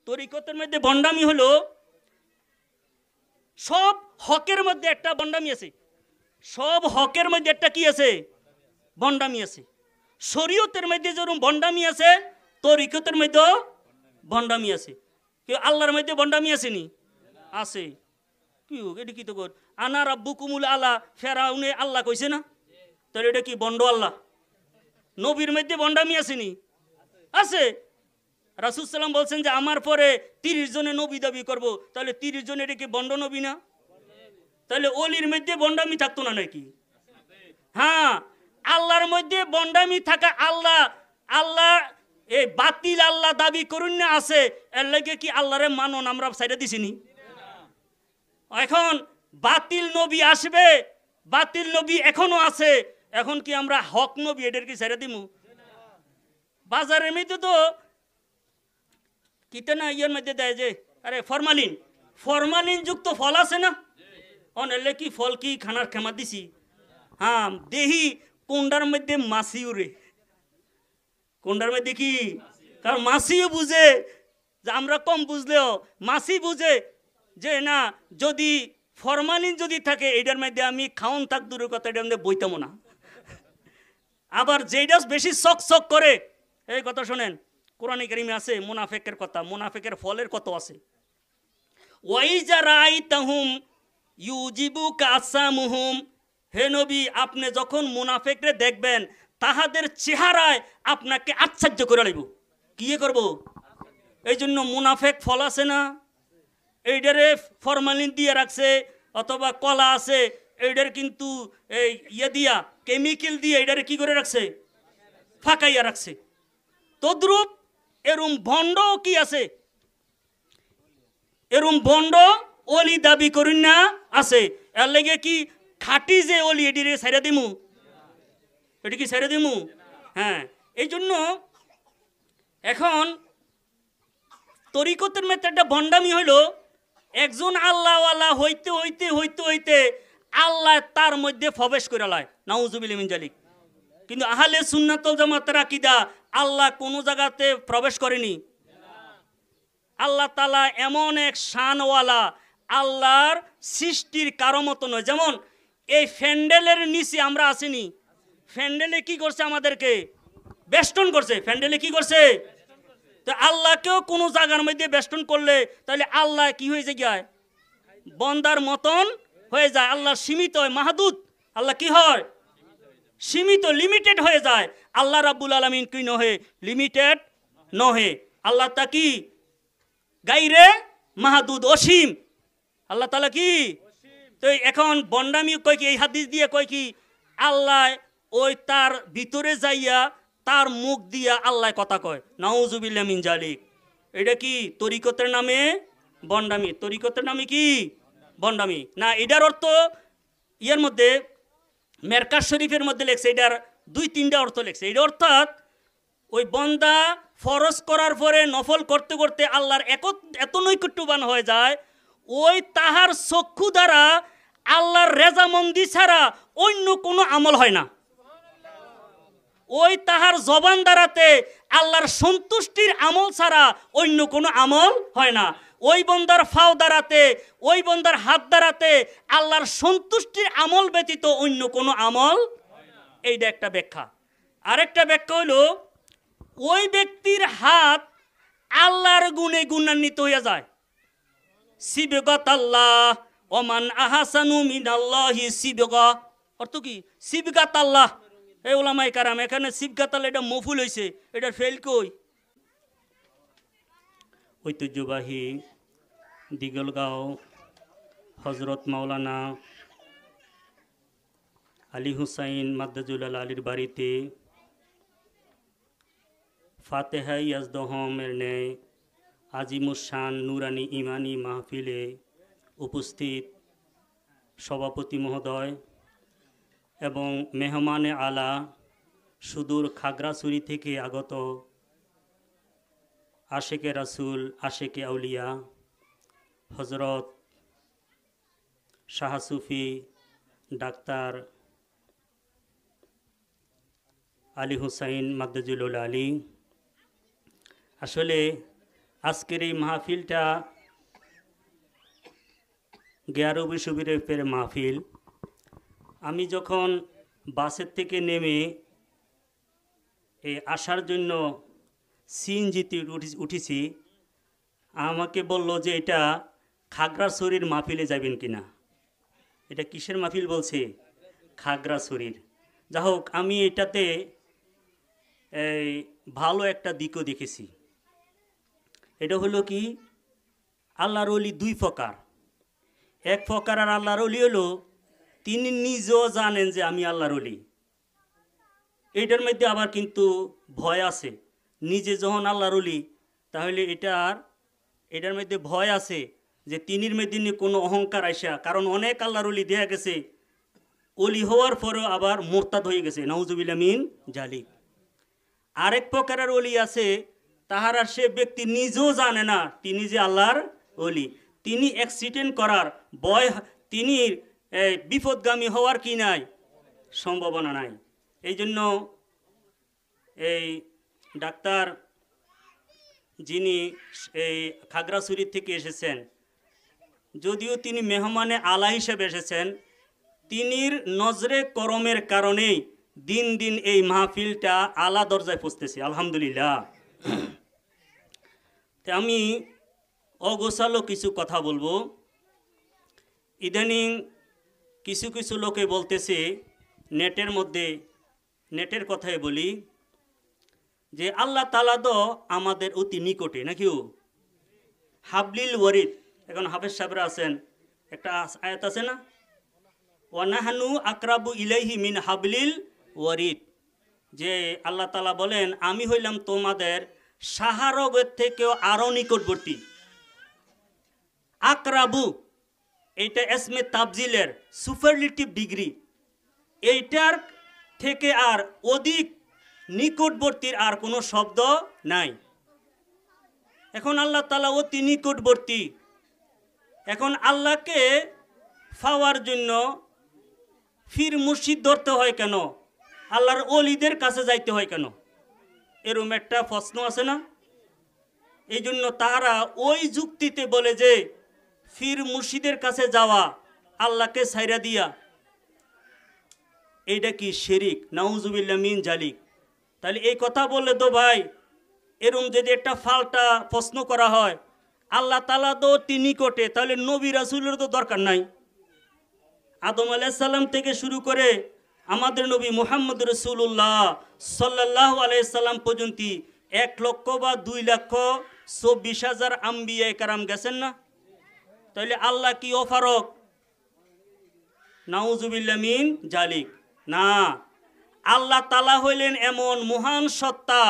তরিকতের মধ্যে বন্ডামি হলো সব হকের মধ্যে একটা বন্ডামি আছে, সব হকের মধ্যে একটা কি আছে, বন্ডামি আছে। শরীয়তের মধ্যে যেরকম বন্ডামি আছে, তরিকতের মধ্যেও বন্ডামি আছে। কি আল্লাহর মধ্যে বন্ডামি আসেনি? আছে। কি এটা কি তো কর আনা রাব্বুকুমুল আলা, ফেরাউনে আল্লাহ কইছে না, তাহলে এটা কি বন্ড আল্লাহ? নবীর মধ্যে বন্ডামি আসেনি? আছে। রাসূল সাল্লাম বলছেন যে আমার পরে 30 জনে নবী দাবি করব, তাহলে 30 জন এটা কি বন্ড নবী না? তাহলে অলির মধ্যে বন্ডামি থাকতো না নাকি? হ্যাঁ, আল্লাহর মধ্যে বন্ডামি থাকা, আল্লাহ আল্লাহ এই বাতিল আল্লাহ দাবি করুন না আছে, এর লাগে কি আল্লাহরে মানন আমরা সাইডে দিছিনি? এখন বাতিল নবী আসবে, বাতিল নবী এখনো আছে, এখন কি আমরা হক নবী এদের কি সাইডে দিমু? বাজারের মধ্যে তো কিতে না ইয়ের মধ্যে দেয় যে আরে ফরমালিন, ফরমালিন যুক্ত ফল আছে না, অনেলে কি ফল কি খানার খেমা দিছি? হ্যাঁ, দেহি কোনটার মধ্যে মাছি উড়ে, কোনটার মধ্যে কি, কারণ মাছিও বুঝে যে আমরা কম বুঝলেও মাছি বুঝে যে না, যদি ফরমালিন যদি থাকে এটার মধ্যে আমি খাওন থাক দূরের কথা, এটার মধ্যে বইতাম না। আবার যেটা বেশি শক শক করে, এই কথা শোনেন, কোরআনে কারিমে আছে মুনাফেকের কথা, মুনাফেকের ফলের কত আছে। ওয়াইজা রাআইতাহুম ইউজিবুকা আসামুহুম, হে নবী আপনি যখন মুনাফেকরে দেখবেন তাহাদের চেহারায় আপনাকে আশ্চর্য করে লইব। কি করব? এই জন্য মুনাফেক ফল আছে না, এইটারে ফরমালিন দিয়ে রাখছে, অথবা কলা আছে এইটার কিন্তু এই ইয়ে দিয়া কেমিক্যাল দিয়ে এইটারে কি করে রাখছে, ফাঁকাইয়া রাখছে। তদ্রূপ এরম ভণ্ড কি আছে, এরম ভণ্ড অলি দাবি করুন না আছে, এর লেগে কি খাটি যে অলি এটিরে ছেড়ে দিমু? এটি কি ছেড়ে দিমু? হ্যাঁ, এই জন্য এখন তরিকতের মধ্যে একটা ভণ্ডামি হইল, একজন আল্লাহওয়ালা হইতে হইতে হইতে হইতে আল্লাহ তার মধ্যে প্রবেশ করে লয়, নাউজুবিল্লাহি মিন যালিক। কিন্তু আহলে সুন্নাত ওয়াল জামাতের আকীদা আল্লাহ কোনো জায়গাতে প্রবেশ করেনি। আল্লাহ তাআলা এমন এক শানওয়ালা, আল্লাহর সৃষ্টির কারো মতো নয়। যেমন এই ফ্যান্ডেলের নিচে আমরা আসিনি, ফ্যান্ডেলে কি করছে, আমাদেরকে বেষ্টন করছে, ফ্যান্ডেলে কি করছে, তো আল্লাহকেও কোনো জায়গার মধ্যে বেষ্টন করলে তাহলে আল্লাহ কি হয়ে যায়, বন্দার মতন হয়ে যায়, আল্লাহ সীমিত হয়, মাহদুদ, আল্লাহ কি হয়, সীমিত, লিমিটেড হয়ে যায়। আল্লাহ রাব্বুল আলামিন কি নহে, লিমিটেড নহে, আল্লাহ তা কি গাইরে মাহদুদ, অসীম, আল্লাহ তাআলা কি। তো এখন বন্ডামি কয় কি, এই হাদিস দিয়ে কয় কি আল্লাহ ওই তার ভিতরে যাইয়া তার মুখ দিয়া আল্লাহ কথা কয়, নাউজুবিল্লাহি মিন যালিক। এটা কি তরিকতের নামে বন্ডামি? তরিকতের নামে কি বন্ডামি না? এটার অর্থ ইয়ের মধ্যে মেরকাজ শরীফের মধ্যে লেখছে, এটার 2-3টা অর্থ লেখছে। এটা অর্থাৎ ওই বন্দা ফরজ করার পরে নফল করতে করতে আল্লাহর এত নৈকট্যবান হয়ে যায়, ওই তাহার চক্ষু দ্বারা আল্লাহর রেজামন্দি ছাড়া অন্য কোনো আমল হয় না, ওই তাহার জবান দ্বারাতে আল্লাহর সন্তুষ্টির আমল ছাড়া অন্য কোনো আমল হয় না, ওই বন্দার ফাও দ্বারাতে, ওই বন্দার হাত দ্বারাতে আল্লাহর সন্তুষ্টির আমল ব্যতীত অন্য কোনো আমল। এইটা একটা ব্যাখ্যা। আরেকটা ব্যাখ্যা হলো ওই ব্যক্তির হাত আল্লাহর গুণে গুণান্বিত হয়ে যায়। সিবগাতাল্লাহ ওমান আহসানু মিনাল্লাহি সিবগা, অর্থ কি সিবগাতাল্লাহ? এই ওলামায়ে কারাম এখানে সিবগাতাল্লাহ এটা মফুল হইছে, এটার ফেল কই? ঐতিহ্যবাহী দিগলগাঁও হযরত মাওলানা আলী হুসাইন মাদ্দাজুল আলীর বাড়িতে ফাতেহা ইয়াজদহমের ন্যায় আজিমুশান নুরানি ইমানি মাহফিলে উপস্থিত সভাপতি মহোদয় এবং মেহমানে আলা সুদূর খাগড়াছড়ি থেকে আগত আশেকে রাসূল, আশেকে আউলিয়া হজরত শাহ সুফি ডাক্তার আলী হুসাইন মাদ্দাজুল আলী, আসলে আজকের এই মাহফিলটা গ্যারবি শরীফের মাহফিল। আমি যখন বাসের থেকে নেমে আসার জন্য সিএনজিতে উঠেছি, আমাকে বলল যে এটা খাগড়াছড়ির মাহফিলে যাবেন কিনা। এটা কিসের মাহফিল বলছে? খাগড়াছড়ির। যা হোক, আমি এটাতে ভালো একটা দিকও দেখেছি। এটা হলো কি, আল্লাহর ওলি দুই প্রকার। এক প্রকার আর আল্লাহর ওলি হলো তিনি নিজেও জানেন যে আমি আল্লাহর ওলি। এইটার মধ্যে আবার কিন্তু ভয় আছে। নিজে যখন আল্লাহর ওলি, তাহলে এটার মধ্যে ভয় আছে যে তিনির মধ্যে কোনো অহংকার আইসা, কারণ অনেক আল্লাহর ওলি দেখা গেছে ওলি হওয়ার পরেও আবার মোরতাদ হয়ে গেছে, নাউজুবিল্লাহ মিন জালিক। আরেক প্রকারের ওলি আছে, তাহারা সে ব্যক্তি নিজেও জানে না তিনি যে আল্লাহর ওলি। তিনি অ্যাক্সিডেন্ট করার ভয়, তিনি বিপদগামী হওয়ার কি নাই, সম্ভাবনা নাই। এই জন্য এই ডাক্তার যিনি এই খাগড়াছড়ি থেকে এসেছেন, যদিও তিনি মেহমানে আলা হিসেবে এসেছেন, তিনির নজরে করমের কারণেই দিন দিন এই মাহফিলটা আলা দরজায় পৌঁছতেছে, আলহামদুলিল্লাহ। তা আমি অগোছালো কিছু কথা বলবো। ইদানিং কিছু কিছু লোকে বলতেছে, নেটের কথাই বলি, যে আল্লাহ তাআলা তো আমাদের অতি নিকটে, নাকিও হাবলিল ওয়ারিদ। এখন হাফেজ সাহেবরা আছেন, একটা আয়াত আছে না, ওয়ানাহানু আকরাবু ইলাইহি মিন হাবলিল ওয়ারিদ, যে আল্লাহ তাআলা বলেন আমি হইলাম তোমাদের সাহারগের থেকেও আরও নিকটবর্তী। আকরাবু এইটা এসমে তাবজিলের সুপারলেটিভ ডিগ্রি, এইটার থেকে আর অধিক নিকটবর্তীর আর কোনো শব্দ নাই। এখন আল্লাহ তাআলা অতি নিকটবর্তী। এখন আল্লাহকে পাওয়ার জন্য ফির মুর্শিদ ধরতে হয় কেন? আল্লাহর ওলিদের কাছে যাইতে হয় কেন? এরকম একটা প্রশ্ন আছে না? এই জন্য তাহারা ওই যুক্তিতে বলে যে ফির মুর্শিদের কাছে যাওয়া আল্লাহকে ছাইরা দিয়া, এইটা কি শিরিক, নাউজুবিল্লাহ মিন জালিক। তাহলে এই কথা বললে তো ভাই, এরকম যদি একটা ফালটা প্রশ্ন করা হয়, আল্লাহ তাআলা তো তিনি কোটে, তাহলে নবী রাসূলের তো দরকার নাই। আদম আলাইহিস সালাম থেকে শুরু করে আমাদের নবী মুহাম্মদ রাসূলুল্লাহ সাল্লাল্লাহু আলাইহি সাল্লাম পর্যন্ত 1 লক্ষ বা 2 লক্ষ 24,000 আম্বিয়া কারাম গেছেন না? তাহলে আল্লাহ কি অফারক? নাউজুবিল্লাহ মিন জালিক। না, আল্লাহ তাআলা হইলেন এমন মহান সত্তা,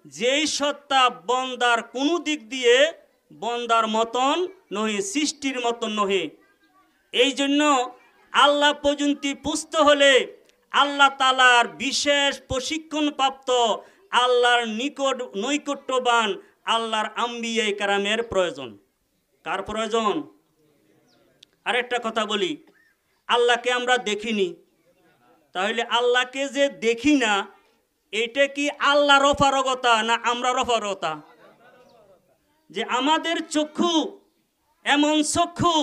যেই সত্তা বন্দার কোনো দিক দিয়ে বন্দার মতন নহে, সৃষ্টির মতন নহে। এই জন্য আল্লাহ পর্যন্ত পুষতে হলে আল্লাহ তাআলার বিশেষ প্রশিক্ষণপ্রাপ্ত, আল্লাহর নৈকট্যবান আল্লাহর আম্বিয়া কারামের প্রয়োজন। কার প্রয়োজন? আরেকটা কথা বলি, আল্লাহকে আমরা দেখিনি, তাহলে আল্লাহকে যে দেখি না, এটা কি আল্লাহর অপারগতা না আমরার অপারগতা? যে আমাদের চক্ষু এমন চক্ষু,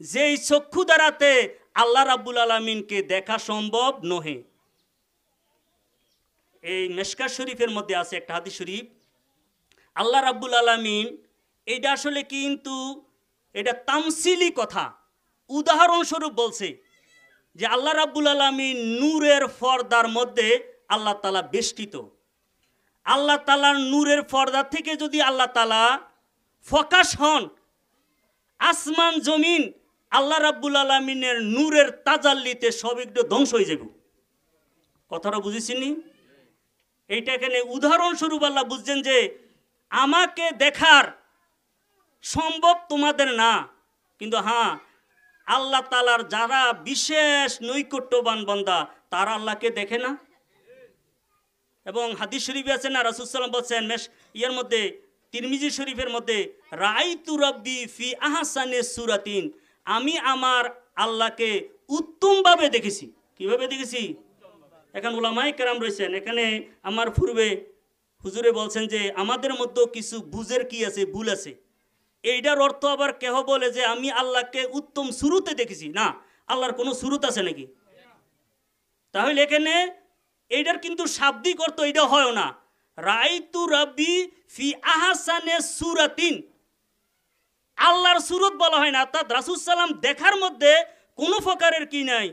যেই চক্ষু দ্বারাতে আল্লাহ রাব্বুল আলামিনকে দেখা সম্ভব নহে। এই মেশকাত শরীফের মধ্যে আছে একটা হাদিস শরীফ, আল্লাহ রাব্বুল আলামিন, এইটা আসলে কিন্তু এটা তামসিলি কথা, উদাহরণস্বরূপ বলছে যে আল্লাহ রাব্বুল আলামিন নূরের পর্দার মধ্যে আল্লাহ তাআলা বেষ্টিত। আল্লাহ তাআলার নূরের পর্দা থেকে যদি আল্লাহ তাআলা ফোকাস হন, আসমান জমিন আল্লাহ রাব্বুল আলামিনের নূরের তাজাল্লিতে সব একটু ধ্বংস হয়ে যাবে। কথাটা বুঝেছিনি? এইটা এখানে উদাহরণস্বরূপ আল্লাহ বুঝছেন যে আমাকে দেখার সম্ভব তোমাদের না, কিন্তু হ্যাঁ, আল্লাহ তাআলার যারা বিশেষ নৈকট্যবান বান্দা তারা আল্লাহকে দেখে না। এবং হাদিস শরীফে আছে না, রাসূল সাল্লাল্লাহু আলাইহি ওয়াসাল্লাম বলছেন ইয়ার মধ্যে, তিরমিজি শরীফের মধ্যে, রাআইতু রাব্বি ফি আহসানি সূরাতিন, আমি আমার আল্লাহকে উত্তমভাবে দেখেছি। কিভাবে দেখেছি? এখন উলামায়ে কেরাম রয়েছেন, এখানে আমার পূর্বে হুজুরে বলছেন যে আমাদের মধ্যে কিছু বুঝের কি আছে, ভুল আছে। এইটার অর্থ আবার কেহ বলে যে আমি আল্লাহকে উত্তম সুরতে দেখেছি। না, আল্লাহর কোনো সুরত আছে নাকি? তাহলে এখানে এইটার কিন্তু শাব্দিক অর্থ এটা হয় না। রাইতু রাব্বি ফি আহসানে সুরাতিন, আল্লাহর সুরত বলা হয় না। অর্থাৎ রাসূল সাল্লাম দেখার মধ্যে কোনো প্রকারের কি নাই,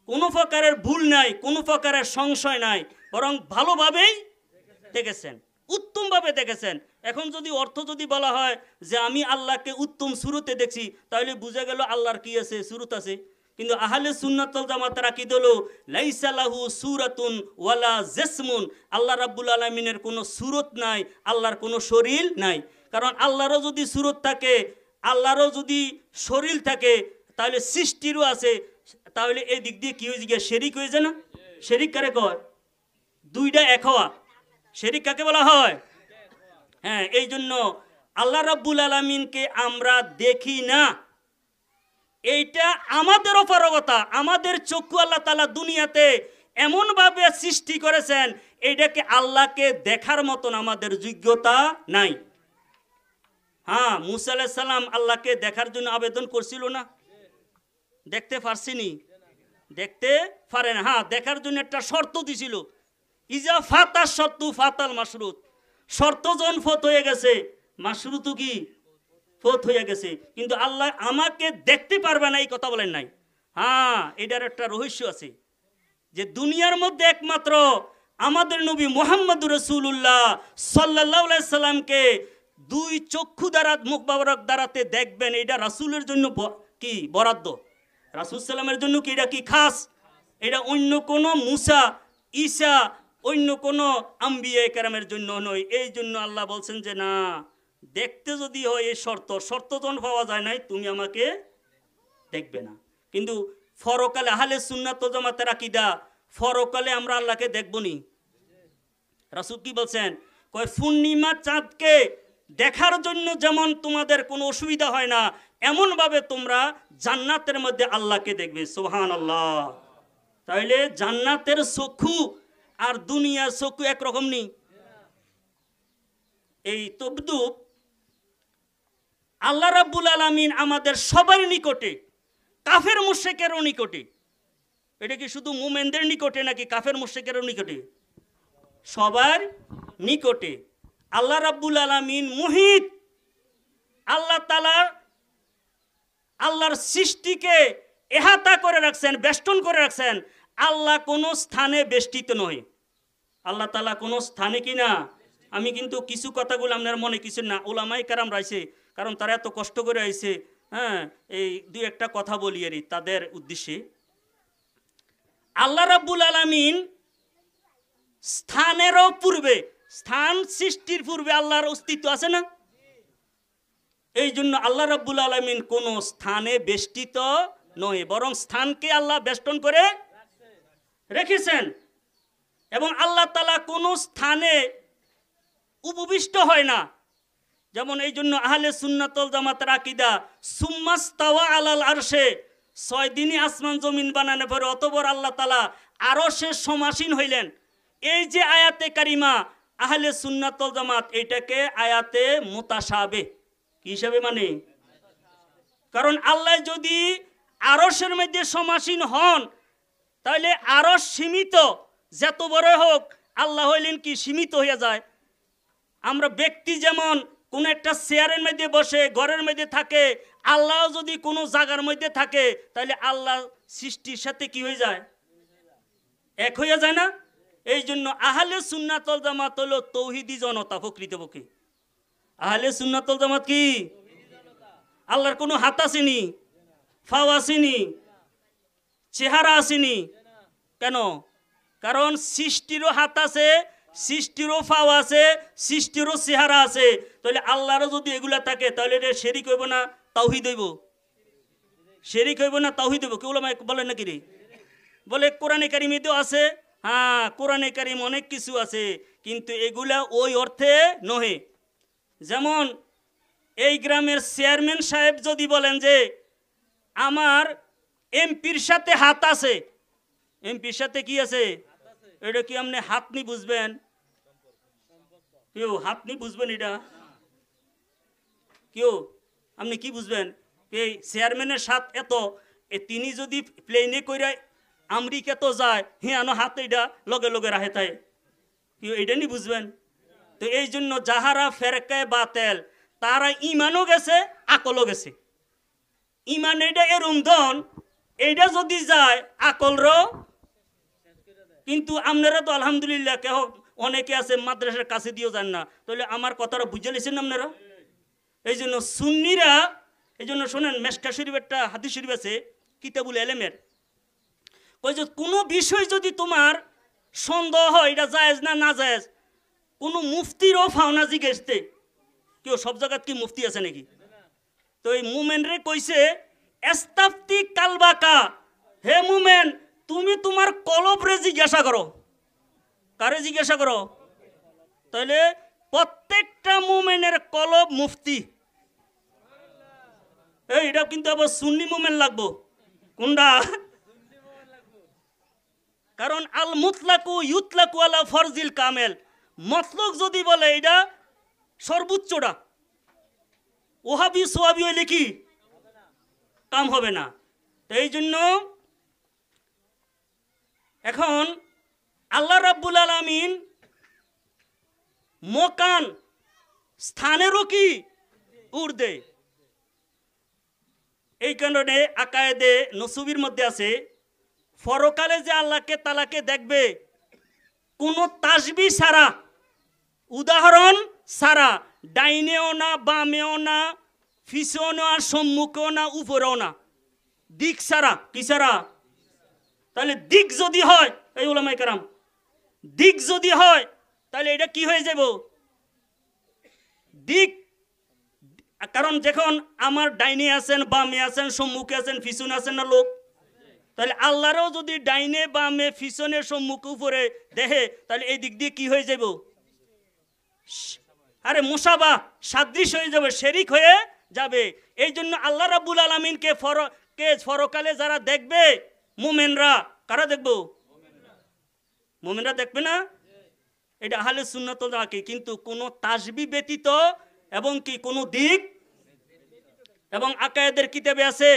কোনো প্রকারের ভুল নাই, কোনো প্রকারের সংশয় নাই, বরং ভালোভাবেই দেখেছেন, উত্তমভাবে দেখেছেন। এখন যদি অর্থ যদি বলা হয় যে আমি আল্লাহকে উত্তম সুরতে দেখছি, তাহলে বুঝা গেল আল্লাহর কি আছে, সুরত আছে। কিন্তু আহলে সুন্নাত ওয়াল জামাতের আকীদা হলো লাইসা লাহু সূরাতুন ওয়ালা জিসমুন, আল্লাহ রাব্বুল আলামিনের কোনো সুরত নাই, আল্লাহর কোনো শরীর নাই। কারণ আল্লাহরও যদি সুরত থাকে, আল্লাহরও যদি শরীর থাকে, তাহলে সৃষ্টিরও আছে। তাহলে এই দিক দিয়ে কি হয়ে গিয়ে শিরিক হয়ে যায় না? শিরিক কারে কয়? দুইটা এক হওয়া। শিরিক কাকে বলা হয়? হ্যাঁ, এই জন্য আল্লাহ রাব্বুল আলামিনকে আমরা দেখি না, এইটা আমাদের অপারগতা। আমাদের চক্ষু আল্লাহ তাআলা দুনিয়াতে এমনভাবে সৃষ্টি করেছেন, এইটাকে আল্লাহকে দেখার মতন আমাদের যোগ্যতা নাই। হ্যাঁ, মুসা আলাইহিস সালাম আল্লাহকে দেখার জন্য আবেদন করছিল না? দেখতে পারছিনি? দেখতে পারে না। হ্যাঁ, দেখার জন্য একটা শর্ত দিছিল, ইজা ফাতা শর্তু ফাতাল মাশরুত, শর্ত জন ফত হয়ে গেছে, মাশরুতু কি ফত হয়ে গেছে। কিন্তু আল্লাহ আমাকে দেখতে পারবে না এই কথা বলেন নাই। হ্যাঁ, এটার একটা রহস্য আছে যে দুনিয়ার মধ্যে একমাত্র আমাদের নবী মুহাম্মদুর রাসূলুল্লাহ সাল্লাল্লাহু আলাইহি সাল্লামকে দুই চক্ষু দ্বারা, মুখ মুবারক দ্বারাতে দেখবেন, এটা রাসূলের জন্য কি বরাদ্দ, রাসূল সাল্লামের জন্য কি এটা কি খাস, এটা অন্য কোনো মুসা ঈসা অন্য কোনো আম্বিয়া কেরামের জন্য নয়। এই জন্য আল্লাহ বলছেন যে না, দেখতে যদি হয় এই শর্ত যখন পাওয়া যায় নাই, তুমি আমাকে দেখবে না। কিন্তু ফরকালে আহলে সুন্নাত ওয়াল জামাতের আকীদা, ফরকালে আমরা আল্লাহকে দেখব নি। রাসূল কি বলছেন? কয় পূর্ণিমা চাঁদকে দেখার জন্য যেমন তোমাদের কোনো অসুবিধা হয় না, এমনভাবে তোমরা জান্নাতের মধ্যে আল্লাহকে দেখবে। সুবহানাল্লাহ। তাহলে জান্নাতের চক্ষু আর দুনিয়ার চক্ষু একরকম নেই। এই তবদুব আল্লাহ রাব্বুল আলামিন আমাদের সবার নিকটে, কাফের মুশরিকেরও নিকটে। এটা কি শুধু মুমিনদের নিকটে নাকি কাফের মুশরিকেরও নিকটে? সবার নিকটে। আল্লাহ রাব্বুল আলামিন মুহিত, আল্লাহ তাআলা আল্লাহর সৃষ্টিকে এহাতা করে রাখছেন, বেষ্টন করে রাখছেন। আল্লাহ কোনো স্থানে বেষ্টিত নয়। আল্লাহ তাআলা কোনো স্থানে কি না। আমি কিন্তু কিছু কথাগুলো আপনার মনে কিছু না, ওলামায়ে কেরাম রাইছে, কারণ তারা এত কষ্ট করে আইছে। হ্যাঁ, এই দুই একটা কথা বলি আর তাদের উদ্দেশ্যে। আল্লাহ রাব্বুল আলামিন স্থানেরও পূর্বে, স্থান সৃষ্টির পূর্বে আল্লাহর অস্তিত্ব আছে না? এই জন্য আল্লাহ রাব্বুল আলামিন কোনো স্থানে বেষ্টিত নয়, বরং স্থানকে আল্লাহ বেষ্টন করে রেখেছেন। এবং আল্লাহ তাআলা কোনো স্থানে উপবিষ্ট হয় না। যেমন এই জন্য আহলে সুন্নাত ওয়াল জামাতের আকীদা সুম্মাস্তাওয়া আলাল আরশে, 6 দিনই আসমান জমিন বানানোর পরে অতঃপর আল্লাহ তাআলা আরশে সমাসীন হইলেন। এই যে আয়াতে কারিমা, আহলে সুন্নাত ওয়াল জামাত এটাকে আয়াতে মুতাশাবিহ কি হিসাবে মানে, কারণ আল্লাহ যদি আরশের মধ্যে সমাসীন হন, তাহলে আরশ সীমিত, যত বড় হোক, আল্লাহ হইলেন কি সীমিত হয়ে যায়। আমরা ব্যক্তি যেমন কোন একটা চেয়ারের মধ্যে বসে ঘরের মধ্যে থাকে, আল্লাহ যদি কোনো জায়গার মধ্যে থাকে, তাহলে আল্লাহ সৃষ্টির সাথে কি হয়ে যায়, এক হয়ে যায় না? এই জন্য আহলে সুন্নাত ওয়াল জামাত হলো তৌহিদি জনতা। প্রকৃতপক্ষে আহলে সুন্নাত ওয়াল জামাত কি? আল্লাহর কোনো হাত আসেনি, ফাও আসেনি, চেহারা আসেনি। কেন? কারণ সৃষ্টিরও হাত আছে, সৃষ্টিরও ফাও আছে, সৃষ্টিরও চেহারা আছে। তাহলে আল্লাহরও যদি এগুলা থাকে, তাহলে এটা শিরিক হইব না তাওহীদ হইব? শিরিক হইব না তাওহীদ হইব? কেউ বলেন নাকি রে? বলে কোরআনে কারিমেতেও আছে। হ্যাঁ, কোরআনে কারিম অনেক কিছু আছে, কিন্তু এগুলা ওই অর্থে নহে। যেমন এই গ্রামের চেয়ারম্যান সাহেব যদি বলেন যে আমার এমপির সাথে হাত আছে, এমপির সাথে কি আছে, এটা কি আপনি হাত নি বুঝবেন? কেউ আপনি বুঝবেন এটা? কেউ আপনি কি বুঝবেন? এই চেয়ারম্যানের সাথ এত তিনি যদি প্লেনে কইরা আমেরিকা তো যায়, হ্যাঁ আনো হাত এটা লগে লগে রাহে তাই কেউ এটা নি বুঝবেন? তো এই জন্য যাহারা ফেরকায় বাতেল তারা ইমানও গেছে আকলও গেছে। ইমান এটা এরম ধন, এইটা যদি যায় আকলরও। কিন্তু আপনারা তো আলহামদুলিল্লাহ কেহ অনেকে আছে মাদ্রাসার কাছে দিয়েও যান না, তাহলে আমার কথাটা বুঝে লিছেন আপনারা। এই জন্য সুন্নিরা, এই জন্য শোনেন মেশকা শরীফ একটা হাদিস শরীফ আছে কিতাবুল এলেমের, কই যে কোনো বিষয় যদি তোমার সন্দেহ হয় এটা জায়েজ না না জায়েজ, কোনো মুফতিরও ফাওনা জিজ্ঞেসতে। কেউ সব জায়গাত কি মুফতি আছে নাকি? তো এই মুমেন রে কইছে এস্তাফতি কালবাকা, হে মুমেন তুমি তোমার কলবরে জিজ্ঞাসা করো। কারে জিজ্ঞাসা করো? তাহলে প্রত্যেকটা মুমেনের কলব মুফতি। এইটা কিন্তু আবার সুন্নি মুমেন লাগবো কোনটা? কারণ আল মুতলাকু ইউতলাকু আলা ফরজিল কামেল, মতলক যদি বলে এটা সর্বোচ্চটা, ওহাবি সোহাবি হইলে কি কাম হবে না। তো এই জন্য এখন আল্লাহ রাব্বুল আলামিন মকান স্থানেরও কি উর্দে। এই কারণে আকায়েদে নসুবির মধ্যে আছে পরকালে যে আল্লাহকে তালাকে দেখবে কোনো তাসবি ছাড়া, উদাহরণ ছাড়া, ডাইনেও না বামেও না পিছনেও না সম্মুখেও না উপরেও না, দিক ছাড়া। কি ছাড়া? তাহলে দিক যদি হয়, এই ওলামায়ে কেরাম দিক যদি হয় তাহলে এটা কি হয়ে যাব? দিক। কারণ যখন আমার ডাইনে আছেন বামে আছেন সম্মুখে আছেন পিছনে আছেন না লোক, তাহলে আল্লাহরও যদি ডাইনে বামে পিছনে সম্মুখে উপরে দেখে তাহলে এই দিক দিয়ে কি হয়ে যাব? আরে মুসাবা সাদৃশ্য হয়ে যাবে, শরীক হয়ে যাবে। এই জন্য আল্লাহ রাব্বুল আলামিনকে পরকালে যারা দেখবে মুমিনরা, কারা দেখবো? মুমিনরা দেখবে না? এটা আহলে সুন্নাত ওয়াল জামাত। কিন্তু কোনো তাসবিহ ব্যতীত এবং কি কোনো দিক, এবং আকায়েদের কিতাবে আছে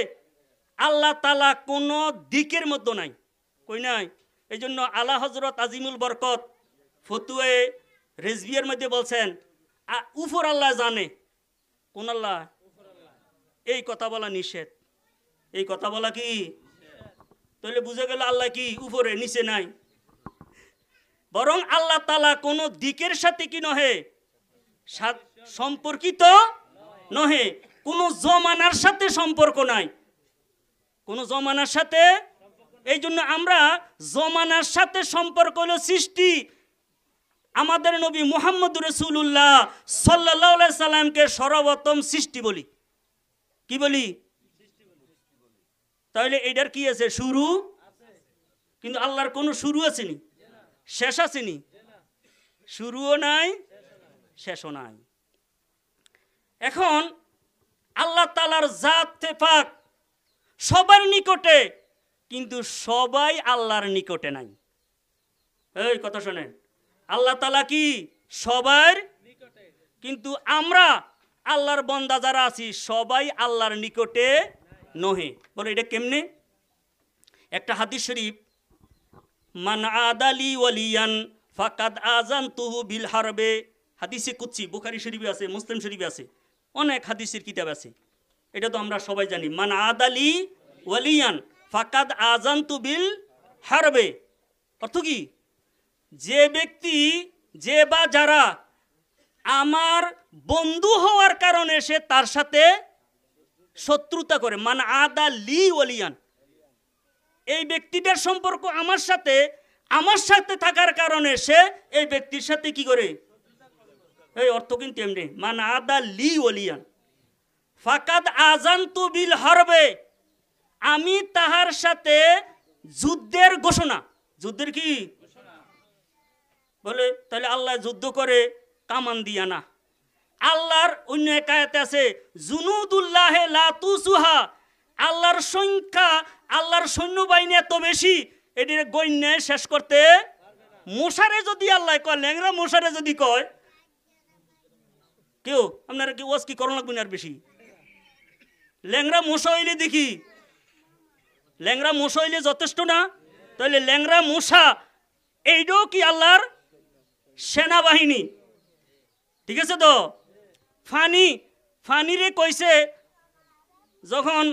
আল্লাহ তাআলা কোনো দিকের মধ্যে নাই, কই নাই। এই জন্য আলা হযরত আজিমুল বরকত ফতুয়ে রেজবিয়ার মধ্যে বলছেন উপর আল্লাহ জানে। কোন আল্লাহ? এই কথা বলা নিষেধ। এই কথা বলা কি? তাহলে বুঝে গেল আল্লাহ কি উপরে নিচে নাই। বরং আল্লাহ তাআলা কোনো দিকের সাথে কি নহে সম্পর্কিত নহে, কোনো জমানার সাথে সম্পর্ক নাই, কোনো জমানার সাথে। এই জন্য আমরা জমানার সাথে সম্পর্ক হলো সৃষ্টি। আমাদের নবী মুহাম্মদ রাসূলুল্লাহ সাল্লাল্লাহু আলাইহি সাল্লামকে সর্বপ্রথম সৃষ্টি বলি। কি বলি? তাহলে এটার কি আছে? শুরু। কিন্তু আল্লাহর কোনো শুরু আসেনি, শেষ আসেনি। শুরুও নাই, শেষও নাই। এখন আল্লাহ তাআলার জাত পাক সবার নিকটে, কিন্তু সবাই আল্লাহর নিকটে নাই। এই কথা শোনেন, আল্লাহ তাআলা কি সবার নিকটে, কিন্তু আমরা আল্লাহর বান্দা যারা আছি সবাই আল্লাহর নিকটে নহে। বলে এটা কেমনে? একটা হাদিস শরীফ, মান আদালি ওয়ালিয়ান ফাকাদ আযানতুহু বিল হারবে, হাদিসে কুদসি, বুখারী শরীফে আছে, মুসলিম শরীফে আছে, অনেক হাদিসের কিতাব আছে। এটা তো আমরা সবাই জানি। মান আদালি ওয়ালিয়ান ফাকাদ আযানতু বিল হারবে। অর্থ কি? যে ব্যক্তি, যে বা যারা আমার বন্ধু হওয়ার কারণে সে তার সাথে শত্রুতা করে, মান আদালি ওয়ালিয়ান, এই ব্যক্তিটার সম্পর্ক আমার সাথে থাকার কারণে সে এই ব্যক্তির সাথে কি করে? এই অর্থ কিন্তু এমনি, মান আদালি ওয়ালিয়ান ফাকাদ আযানতু বিল হারবে, আমি তাহার সাথে যুদ্ধের ঘোষণা। যুদ্ধের কি বলে? তাহলে আল্লাহ যুদ্ধ করে কামান দিয়া না। আল্লাহর অন্য এক আয়াতে আছে জুনুদুল্লাহে লা তুসুহা, আল্লাহর সংখ্যা, আল্লাহর সৈন্যবাহিনী এত বেশি এটির গণ্যে শেষ করতে। মশারে যদি আল্লাহ কয়, ল্যাংরা মশারে যদি কয় কেউ আপনারা কি ওয়াজ কি করণ লাগবেন আর বেশি? ল্যাংরা মশা হইলে দেখি, ল্যাংরা মশা হইলে যথেষ্ট না? তাহলে ল্যাংরা মশা এইটাও কি আল্লাহর সেনাবাহিনী? ঠিক আছে তো? ফানিরে কইছে যখন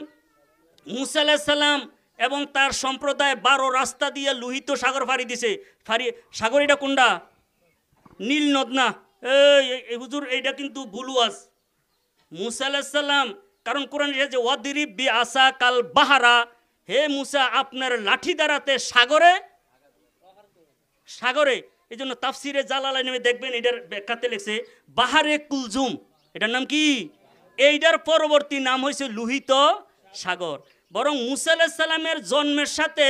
মুসা আলাইহিস সালাম এবং তার সম্প্রদায় 12 রাস্তা দিয়ে লোহিত সাগর ফাড়ি দিছে। সাগর এটা কোনটা? নীল নদ না? এই হুজুর এইটা কিন্তু ভুলুয়াজ। মুসা আলাইহিস সালাম, কারণ কোরআন যে ওয়াদরিব বি আসা কাল বাহারা, হে মুসা আপনার লাঠি দ্বারাতে সাগরে এই জন্য তাফসিরে জালালাইনে দেখবেন এটার ব্যাখ্যাতে লেখছে বাহারে কুলজুম। এটার নাম কি? এইটার পরবর্তী নাম হয়েছে লোহিত সাগর। বরং মুসা আলাইহিস সালামের জন্মের সাথে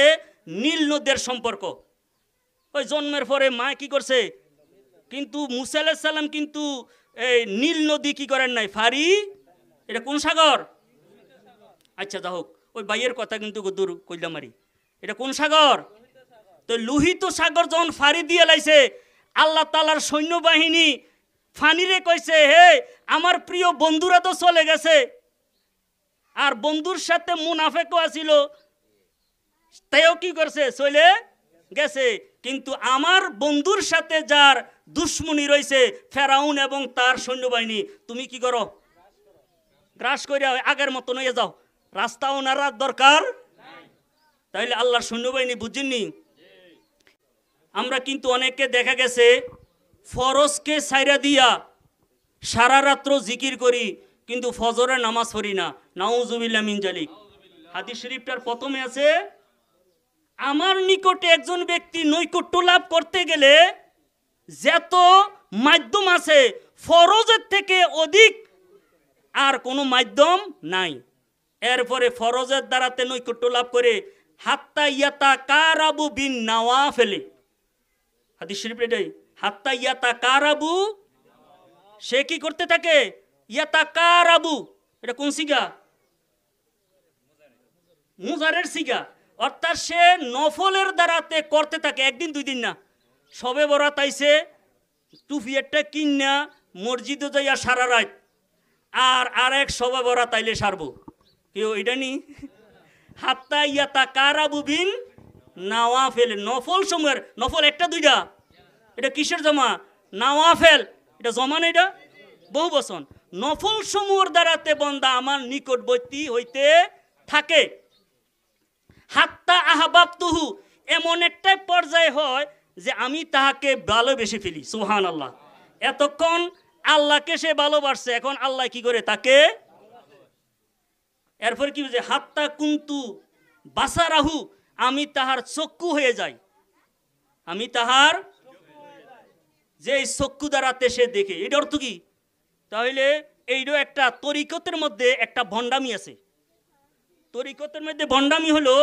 নীল নদের সম্পর্ক। ওই জন্মের পরে মা কি করছে, কিন্তু মুসা আলাইহিস সালাম কিন্তু এই নীল নদী কি করেন নাই, ফাড়ি। এটা কোন সাগর? আচ্ছা যা হোক, ওই বাইয়ের কথা কিন্তু দূর কইলাম মারি। এটা কোন সাগর? তো লোহিত সাগর যখন ফাড়ি দিয়ে লাইছে, আল্লাহ তাআলার সৈন্যবাহিনী ফানিরে কইছে, হে আমার প্রিয় বন্ধুরা তো চলে গেছে, আর বন্ধুর সাথে মুনাফেকও আছিল, তাইও কি করছে, চলে গেছে। কিন্তু আমার বন্ধুর সাথে যার দুশ্মনী রয়েছে ফেরাউন এবং তার সৈন্যবাহিনী, তুমি কি করো? গ্রাস করে আগের মতো নিয়ে যাও, রাস্তা ওনার দরকার। তাইলে আল্লাহর সৈন্যবাহিনী বুঝেননি? আমরা কিন্তু অনেককে দেখা গেছে ফরজকে সাইরা দিয়া সারা রাত্র জিকির করি, কিন্তু ফজরের নামাজ পড়ি না। নাউজুবিল্লাহ মিন জালিক। হাদিস শরীফটার প্রথমে আছে, আমার নিকটে একজন ব্যক্তি নৈকট্য লাভ করতে গেলে যত মাধ্যম আছে ফরজের থেকে অধিক আর কোনো মাধ্যম নাই। এরপরে ফরজের দ্বারাতে নৈকট্য লাভ করে হাত্তা ইয়াতা কারাবু বিন নাওয়াফেলে। হাদিস শরীফ এটাই, হাত্তা ইয়াতা কারাবু, সে কি করতে থাকে? ইয়াতা কারাবু, এটা কোন সিগা? মুজারের সিগা। অর্থাৎ সে নফলের দ্বারাতে করতে থাকে, একদিন দুই দিন না। সবে বরাত আইছে, টুফিয়ারটা কিনা মসজিদে যাইয়া সারা রাত, আর আরেক সবে বরাত আইলে সারবো। কেউ এটা নি? হাত্তা ইয়াতা কারাবু বিন নাওয়াফেল, নফল সময়ের, নফল একটা দুইটা, এটা কিসের জমা? নাওয়াফেল, এটা জমা না, এটা বহু বচন। নফল সমূহের দ্বারাতে বন্দা আমার নিকটবর্তী হইতে থাকে। হাত্তা আহবাবতুহু, এমন একটা পর্যায়ে হয় যে আমি তাহাকে ভালোবেসে ফেলি। সুবহানাল্লাহ। এতক্ষণ আল্লাহকে সে ভালোবাসছে, এখন আল্লাহ কি করে তাকে। এরপর কি বলছে, হাত্তা কুন্তু বাসারাহু, আমি তাহার চক্ষু হয়ে যাই। আমি তাহার যে চক্ষু দ্বারাতে সে দেখে, এটা অর্থ কি? তাহলে এইটাও একটা তরিকতের মধ্যে একটা ভণ্ডামি আছে। তরিকতের মধ্যে ভণ্ডামি হলো,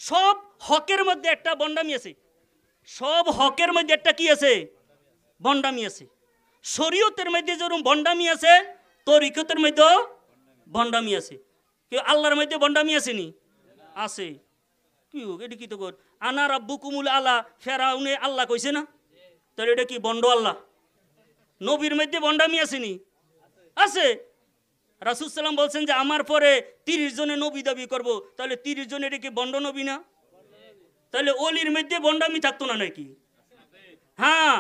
সব হকের মধ্যে একটা ভণ্ডামি আছে। সব হকের মধ্যে একটা কি আছে? ভণ্ডামি আছে। শরীয়তের মধ্যে যেরকম ভণ্ডামি আছে, তরিকতের মধ্যেও ভণ্ডামি আছে। কেউ আল্লাহর মধ্যে ভণ্ডামি আসেনি? আছে। কি এটা কি তো কর, আনা রাব্বুকুমুল আলা, ফেরাউনে আল্লাহ কইছে না? তাহলে এটা কি বন্ড আল্লাহ? নবীর মধ্যে ভণ্ডামি আসেনি? আছে। রাসূল সাল্লাম বলছেন যে আমার পরে 30 জনে নবী দাবি করব, তাহলে 30 জন এটা কি বন্ড নবী না? তাহলে অলির মধ্যে ভণ্ডামি থাকতো না নাকি? হ্যাঁ,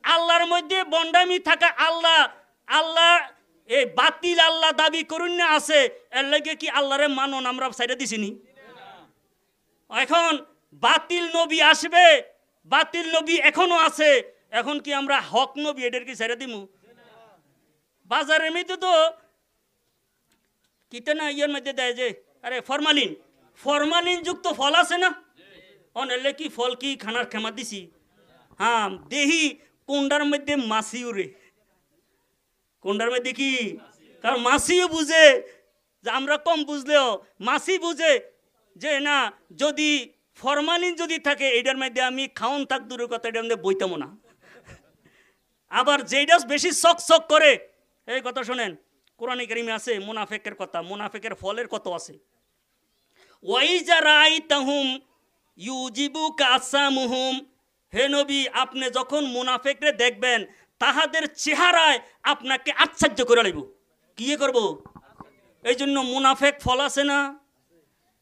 আল্লাহর মধ্যে ভণ্ডামি থাকা। আল্লাহ এই বাতিল আল্লাহ দাবি করুন না আছে, এর লাগে কি আল্লাহরে মানন আমরা সাইডে দিছিনি? এখন বাতিল নবী আসবে, বাতিল নবী এখনো আছে, এখন কি আমরা হক নবী এদের কি সাইডে দিমু? বাজারের মধ্যে তো কিতে না ইয়ের মধ্যে দেয় যে, আরে ফরমালিন যুক্ত ফল আছে না, অনেলে কি ফল কি খানার খেমা দিছি। হ্যাঁ, দেহি কোনটার মধ্যে মাছি উড়ে, কোনটার মধ্যে কি, কারণ মাছিও বুঝে যে আমরা কম বুঝলেও মাছি বুঝে যে না, যদি ফরমালিন যদি থাকে এটার মধ্যে আমি খাওন থাক দূরের কথা, এটার মধ্যে বইতামো না। আবার যেটা বেশি চক করে, এই কথা শোনেন, কোরআনে কারিমে আছে মুনাফেকের কথা, মুনাফেকের ফলের কত আছে। ওয়াইজা রাআইতাহুম ইউজিবুকা আসামুহুম, হে নবী আপনি যখন মুনাফেকরে দেখবেন তাহাদের চেহারায় আপনাকে আশ্চর্য করে লাইব। কি করব? এই জন্য মুনাফেক ফল আছে না,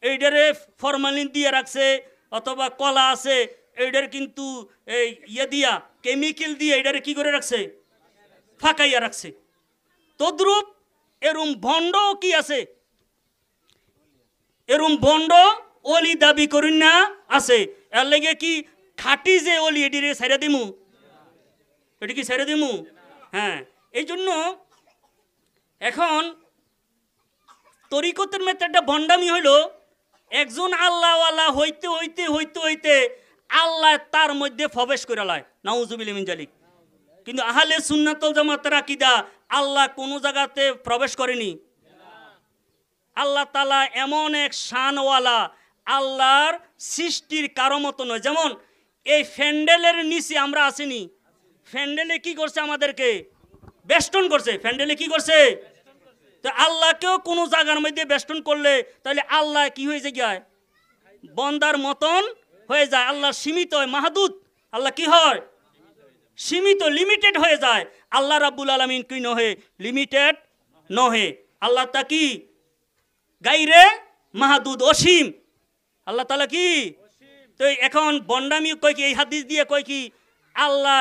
এইটারে ফরমালিন দিয়ে রাখছে, অথবা কলা আছে এইটার কিন্তু এই দিয়া কেমিক্যাল দিয়ে এইটারে কি করে রাখছে? ফাঁকাইয়া রাখছে। তদ্রূপ এরম ভণ্ড কি আছে, এরম ভণ্ড অলি দাবি করি না আছে। এর লেগে কি খাটি যে অলি এটিরে ছেড়ে দিমু? এটি কি ছেড়ে দিমু? হ্যাঁ। এই জন্য এখন তরিকতের মধ্যে একটা ভণ্ডামি হইল, একজন আল্লাহওয়ালা হইতে হইতে হইতে হইতে আল্লাহ তার মধ্যে প্রবেশ করে লয়, নাউজুবিল্লাহি মিন যালিক। কিন্তু আহলে সুন্নাতুল জামাতের আকীদা আল্লাহ কোনো জায়গাতে প্রবেশ করেনি। আল্লাহ তাআলা এমন এক শানওয়ালা, আল্লাহর সৃষ্টির কারো মতো নয়। যেমন এই ফ্যান্ডেলের নিচে আমরা আসিনি, ফ্যান্ডেলে কি করছে? আমাদেরকে বেষ্টন করছে। ফ্যান্ডেলে কি করছে? তো আল্লাহকেও কোনো জায়গার মধ্যে বেষ্টন করলে তাহলে আল্লাহ কি হয়ে যায়? বন্দার মতন হয়ে যায়। আল্লাহ সীমিত হয়, মাহদুদ। আল্লাহ কি হয়? সীমিত, লিমিটেড হয়ে যায়। আল্লাহ রাব্বুল আলামিন কি নহে? লিমিটেড নহে। আল্লাহ তা কি? গাইরে মাহদুদ, অসীম। আল্লাহ তাআলা কি? তো এখন বন্ডামি কয় কি? এই হাদিস দিয়ে কয় কি? আল্লাহ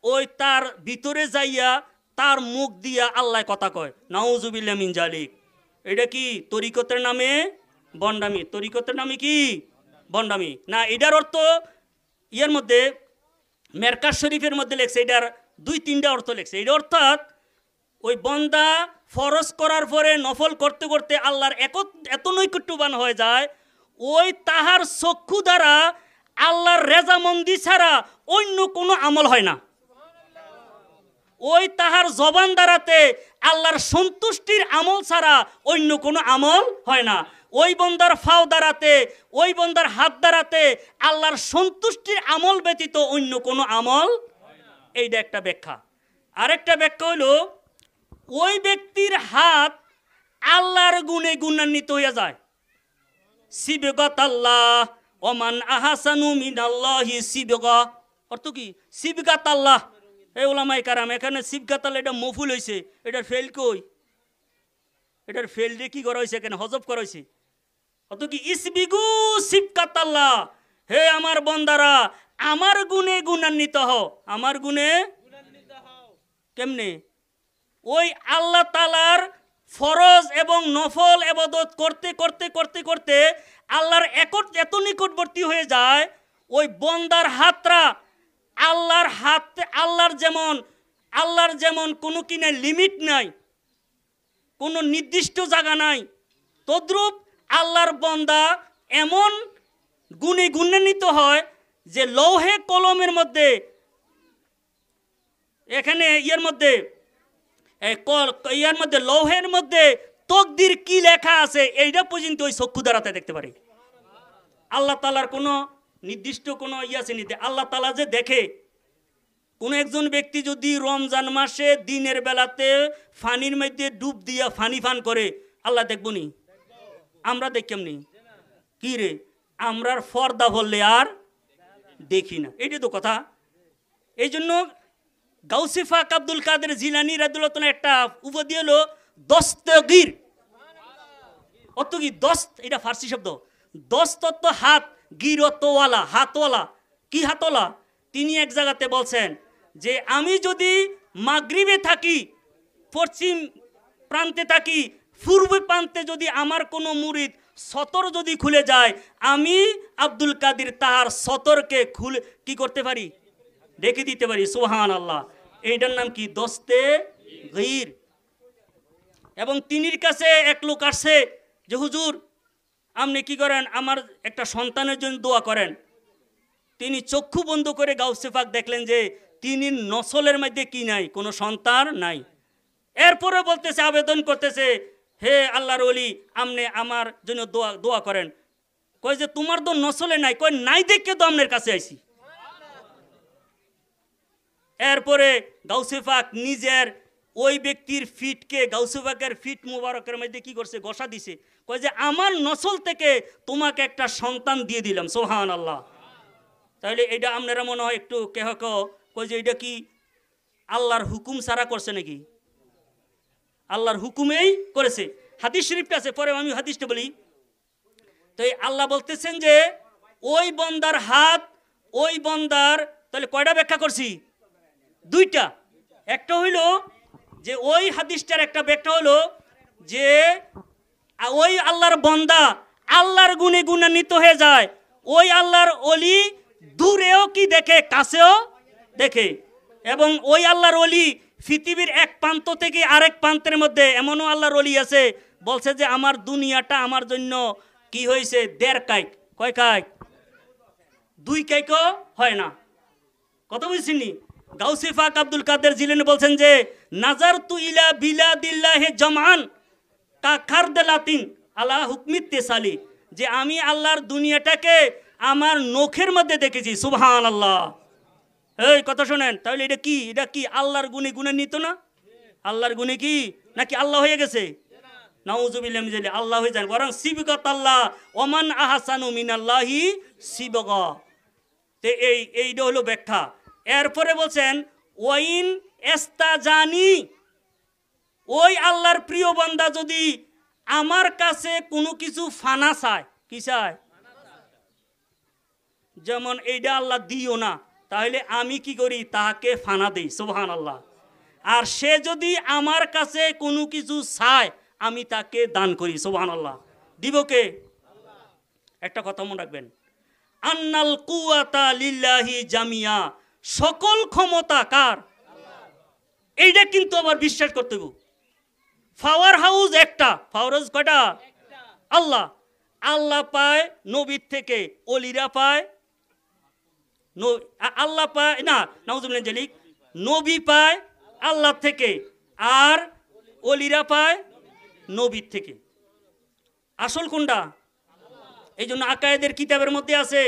ওই তার ভিতরে যাইয়া তার মুখ দিয়া আল্লাহ কথা কয়, নাউজুবিল্লাহি মিন যালিক। এটা কি তরিকতের নামে বন্ডামি? তরিকতের নামে কি বন্ডামি না? এটার অর্থ ইয়ার মধ্যে মেরকাজ শরীফের মধ্যে লেখছে, এটার 2-3টা অর্থ লেখছে। এটা অর্থাৎ ওই বন্দা ফরজ করার পরে নফল করতে করতে আল্লাহর এত নৈকট্যবান হয়ে যায়, ওই তাহার চক্ষু দ্বারা আল্লাহর রেজামন্দি ছাড়া অন্য কোনো আমল হয় না। ওই তাহার জবান দ্বারাতে আল্লাহর সন্তুষ্টির আমল ছাড়া অন্য কোনো আমল হয় না। ওই বন্দার ফাও দ্বারাতে, ওই বন্দার হাত দ্বারাতে আল্লাহর সন্তুষ্টির আমল ব্যতীত অন্য কোনো আমল। এইটা একটা ব্যাখ্যা। আরেকটা ব্যাখ্যা হইল, ওই ব্যক্তির হাত আল্লাহর গুণে গুণান্বিত হইয়া যায়। সিবগাত আল্লাহ ওমান আহাসানু মিনাল্লাহি সিবগা। অর্থ কি? সিবগাত আল্লাহ। এই ওলামাই কারাম এখানে সিবগাত আল্লাহ এটা মফুল হয়েছে, এটার ফেল কই? এটার ফেল দিয়ে কি করা হয়েছে? এখানে হজব করা হয়েছে। অত কি? ইসবিগু সিবগাত আল্লাহ, হে আমার বন্দারা আমার গুণে গুণান্বিত হও। আমার গুণে কেমনে? ওই আল্লাহ তাআলার ফরজ এবং নফল ইবাদত করতে করতে করতে করতে আল্লাহর এত নিকটবর্তী হয়ে যায়, ওই বন্দার হাতরা আল্লাহর হাত, আল্লাহর যেমন কোনো কিনে লিমিট নাই, কোনো নির্দিষ্ট জায়গা নাই, তদ্রূপ আল্লাহর বন্দা এমন গুণে গুণান্বিত হয় যে লৌহে কলমের মধ্যে, এখানে ইয়ার মধ্যে লৌহের মধ্যে তকদির কি লেখা আছে এইটা পর্যন্ত ওই চক্ষু দ্বারাতে দেখতে পারে। আল্লাহ তাআলার কোনো নির্দিষ্ট কোনো আছে নিতে। আল্লাহ তাআলা যে দেখে, কোনো একজন ব্যক্তি যদি রমজান মাসে দিনের বেলাতে ফানির মধ্যে ডুব দিয়া ফানি ফান করে, আল্লাহ দেখব নি? আমরা দেখেমনি কি রে? আমরার ফর্দা বললে আর দেখি না, এটাই তো কথা। এই জন্য গাউসে পাক আব্দুল কাদের জিলানী রাদিয়াল্লাহু তাআলা একটা উপাধি হলো দস্তগীর। অর্থ কি? দস্ত এটা ফার্সি শব্দ, দস্ত অর্থ হাত, গির অর্থ ওয়ালা, হাতওয়ালা। কি হাতওয়ালা? তিনি এক জায়গাতে বলছেন যে আমি যদি মাগরিবে থাকি, পশ্চিম প্রান্তে থাকি, পূর্ব প্রান্তে যদি আমার কোনো মুরিদ সতর যদি খুলে যায়, আমি আব্দুল কাদের তাহার সতরকে খুলে কি করতে পারি? রেখে দিতে পারি। সুবহানাল্লাহ। এইটার নাম কি? দস্তে গীর। এবং তিনির কাছে এক লোক আসছে যে হুজুর আপনি কি করেন? আমার একটা সন্তানের জন্য দোয়া করেন। তিনি চক্ষু বন্ধ করে গাউসে পাক দেখলেন যে তিনি নসলের মধ্যে কি নাই? কোনো সন্তান নাই। এরপরে বলতেছে, আবেদন করতেছে, হে আল্লাহর ওলি আপনি আমার জন্য দোয়া করেন। কয় যে তোমার তো নসলে নাই। কয় নাই দেখে তো আপনার কাছে আইছি। এরপরে গাউসে পাক নিজের ওই ব্যক্তির ফিটকে, গাউসে পাকের ফিট মুবারকের মধ্যে কি করছে? ঘষা দিছে। কয় যে আমার নসল থেকে তোমাকে একটা সন্তান দিয়ে দিলাম। সুবহানাল্লাহ। তাহলে এটা আপনারা মনে হয় একটু কয় যে এটা কি আল্লাহর হুকুম ছাড়া করছে নাকি? আল্লাহর হুকুমেই করেছে। হাদিস শরীফটা আছে, পরে আমি হাদিসটা বলি। তো এই আল্লাহ বলতেছেন যে ওই বন্দার হাত, ওই বন্দার, তাহলে কয়টা ব্যাখ্যা করছি? দুইটা। একটা হইল যে ওই হাদিসটার একটা ব্যাখ্যা হলো যে ওই আল্লাহর বন্দা আল্লাহর গুণে গুণান্বিত হয়ে যায়। ওই আল্লাহর অলি দূরেও কি দেখে, কাছেও দেখে। এবং ওই আল্লাহর অলি পৃথিবীর এক প্রান্ত থেকে আরেক প্রান্তের মধ্যে এমনও আল্লাহর অলি আছে, বলছে যে আমার দুনিয়াটা আমার জন্য কি হয়েছে, 1.5 কাইক। কয় কাইক? 2 কাইকও হয় না। কত বুঝছিনি? গাউসে পাক আব্দুল কাদের জিলানী বলছেন যে নাজারতু ইলা বিলাদিল্লাহি জামান কা খারদালাতিন আলা হুকমিত তেসালি, যে আমি আল্লাহর দুনিয়াটাকে আমার নখের মধ্যে দেখেছি। সুবহানাল্লাহ। এই কথা শোনেন, তাহলে এটা কি? এটা কি আল্লাহর গুণে গুণান্বিত না? আল্লাহর গুণে কি নাকি আল্লাহ হয়ে গেছে? নাউজুবিল্লাহ মিন যালিক, আল্লাহ হয়ে যান। বরং সিবগাত আল্লাহ, ওমান আহসানু মিনাল্লাহি সিবগা। তে এইটা হলো ব্যাখ্যা। এরপরে বলছেন ওয়াইন এস্তাজানি, ওই আল্লাহর প্রিয় বান্দা যদি আমার কাছে কোনো কিছু ফানা চায়, কি চায়? যেমন এইটা আল্লাহ দিও না, তাহলে আমি কি করি? তাহাকে ফানা দেই। সুবহানাল্লাহ। আর সে যদি আমার কাছে কোনো কিছু চায়, আমি তাকে দান করি। সুবহানাল্লাহ। দিব কে? একটা কথা মনে রাখবেন, আন্নাল কুওয়াতা লিল্লাহি জামিয়া, সকল ক্ষমতা কার? এইটা কিন্তু আবার বিশ্বাস করতে হবে। পাওয়ার হাউস একটা, পাওয়ার হাউস কয়টা? আল্লাহ। আল্লাহ পায় নবীর থেকে, অলিরা পায়, আল্লাহ পায় না, নাউজুবিল্লাহ জালিক, নবী পায় আল্লাহ থেকে, আর অলিরা পায় নবীর থেকে। আসল কোনটা? এই জন্য আকায়েদের কিতাবের মধ্যে আছে,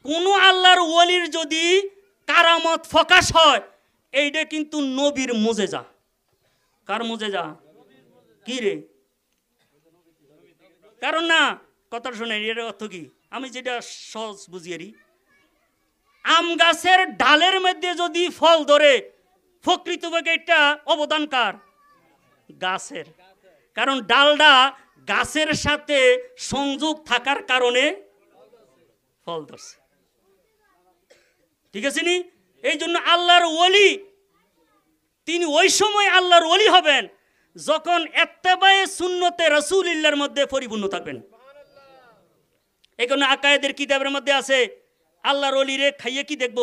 কোন আল্লাহর ওলির যদি কারামত ফকাশ হয়, এইটা কিন্তু নবীর মুজেজা। কার মুজেজা? কি রে? কারণ না, কথাটা শোনেন, এর অর্থ কি? আমি যেটা সহজ বুঝিয়ে, আম গাছের ডালের মধ্যে যদি ফল ধরে, প্রকৃতভাবে এটা অবদান কার? গাছের। কারণ ডালটা গাছের সাথে সংযোগ থাকার কারণে ফল ধরছে। ঠিক আছে নি? এই জন্য আল্লাহর ওলি, তিনি ওই সময় আল্লাহর ওলি হবেন যখন ইত্তেবায়ে সুন্নতে রাসূলুল্লাহর মধ্যে পরিপূর্ণ থাকবেন। এই কারণে আকায়েদের কিতাবের মধ্যে আছে, আল্লাহর ওলিরে খাইয়ে কি দেখব?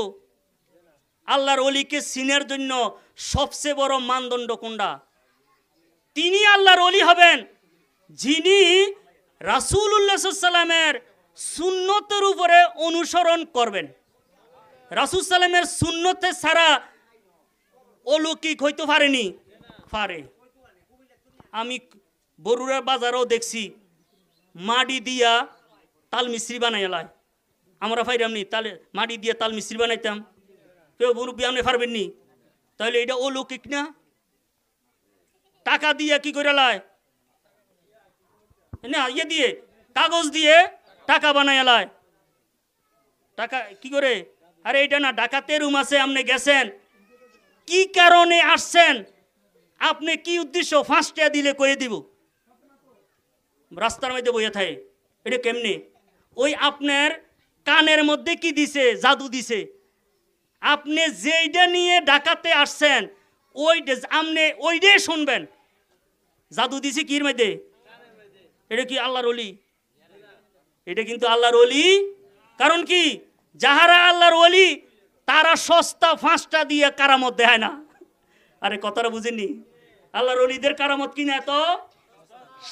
আল্লাহর ওলিকে চিনার জন্য সবচেয়ে বড় মানদণ্ড কোনটা? তিনি আল্লাহর ওলি হবেন যিনি রাসূলুল্লাহ সাল্লাল্লাহু আলাইহি ওয়াসাল্লামের সুন্নতের উপরে অনুসরণ করবেন। রাসূল সাল্লামের সুন্নতে ছাড়া অলৌকিক হইতে পারেনি, পারে। আমি বরুড়া বাজারও দেখছি মাটি দিয়া তাল মিস্ত্রি বানাইলায়। আমরা ফাইরামনি তালে মাটি দিয়ে তাল মিস্ত্রি বানাইতাম, কেউ মুরব্বি আপনি পারবেন নি? তাহলে এটা অলৌকিক না? টাকা দিয়ে কি করে লাই না, ইয়ে দিয়ে কাগজ দিয়ে টাকা বানাইলায়। টাকা কি করে? আরে এটা না, ডাকাতের রুম আছে, আপনি গেছেন, কি কারণে আসছেন, আপনি কি উদ্দেশ্য, 5 টাকা দিলে কয়ে দিব। রাস্তার মধ্যে বইয়া থাকে, এটা কেমনে? ওই আপনার কানের মধ্যে কি দিছে? জাদু দিছে। আপনি যেইটা নিয়ে ডাকাতে আসছেন, আপনি ওইটাই শুনবেন। জাদু দিছে কির মধ্যে? এটা কি আল্লাহর ওলি? এটা কিন্তু আল্লাহর ওলি। কারণ কি? যাহারা আল্লাহর ওলি তারা সস্তা 5 টাকা দিয়ে কারামত দেয় না। আরে কথাটা বুঝেননি? আল্লাহর ওলিদের কারামত কিনা এত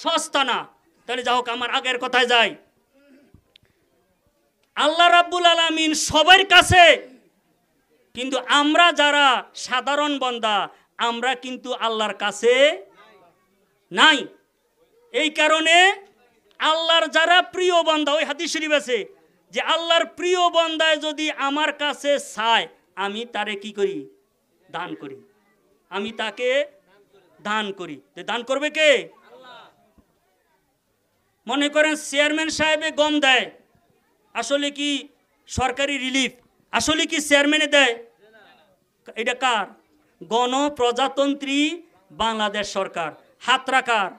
সস্তা না। তাহলে যা হোক, আমার আগের কথায় যাই। আল্লাহ রাব্বুল আলামিন সবার কাছে, কিন্তু আমরা যারা সাধারণ বান্দা, আমরা কিন্তু আল্লাহর কাছে নাই। এই কারণে আল্লাহর যারা প্রিয় বান্দা, ওই হাদিস শরীফ আছে যে আল্লাহর প্রিয় বান্দায় যদি আমার কাছে চায়, আমি তারে কি করি? দান করি। আমি তাকে দান করি। দান করবে কে? মনে করেন চেয়ারম্যান সাহেবে গম দেয়, আসলে কি সরকারি রিলিফ? আসলে কি চেয়ারম্যানে দেয়? এটা কার? গণপ্রজাতন্ত্রী বাংলাদেশ সরকার। হাত রাখার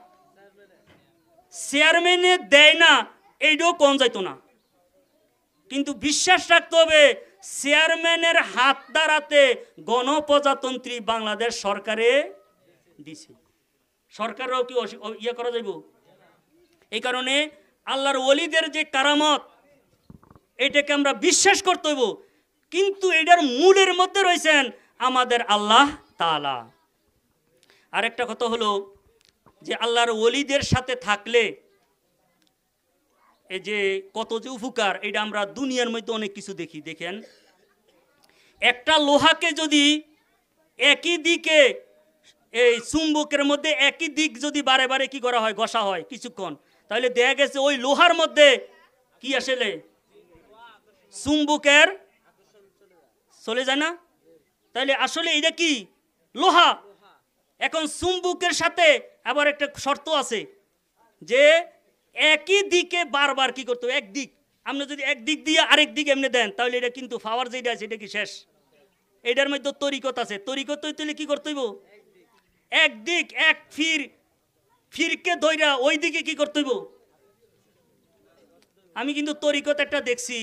চেয়ারম্যানে দেয় না, এইটাও কম যাইতো না, কিন্তু বিশ্বাস রাখতে হবে চেয়ারম্যানের হাত দ্বারাতে গণপ্রজাতন্ত্রী বাংলাদেশ সরকারে দিছে। সরকারও কি ইয়ে করা যাইব? এই কারণে আল্লাহর ওলিদের যে কারামত, এটাকে আমরা বিশ্বাস করতে হইব, কিন্তু এটার মূলের মধ্যে রয়েছেন আমাদের আল্লাহ তাআলা। আরেকটা কথা হলো যে আল্লাহর ওলিদের সাথে থাকলে এই যে কত যে উপকার, এটা আমরা দুনিয়ার মধ্যে অনেক কিছু দেখি। দেখেন, একটা লোহাকে যদি একই দিকে এই চুম্বকের মধ্যে একই দিক যদি বারে বারে কি করা হয়, ঘষা হয় কিছুক্ষণ, তাহলে দেখা গেছে ওই লোহার মধ্যে কি আসলে চুম্বকের চলে যায় না। তাহলে আসলে এটা কি? লোহা। এখন চুম্বকের সাথে আবার একটা শর্ত আছে যে একই দিকে বারবার কি করতে হবে, একদিক। আপনি যদি একদিক দিয়ে আরেক দিক এমনি দেন, তাহলে এটা কিন্তু পাওয়ার যেটা আছে এটা কি শেষ। এটার মধ্যে তরিকত আছে, তরিকত হইতে কি করতে হইব, একদিক এক ফিরকে ধইরা ওই দিকে কি করতে হইব। আমি কিন্তু তরিকত একটা দেখছি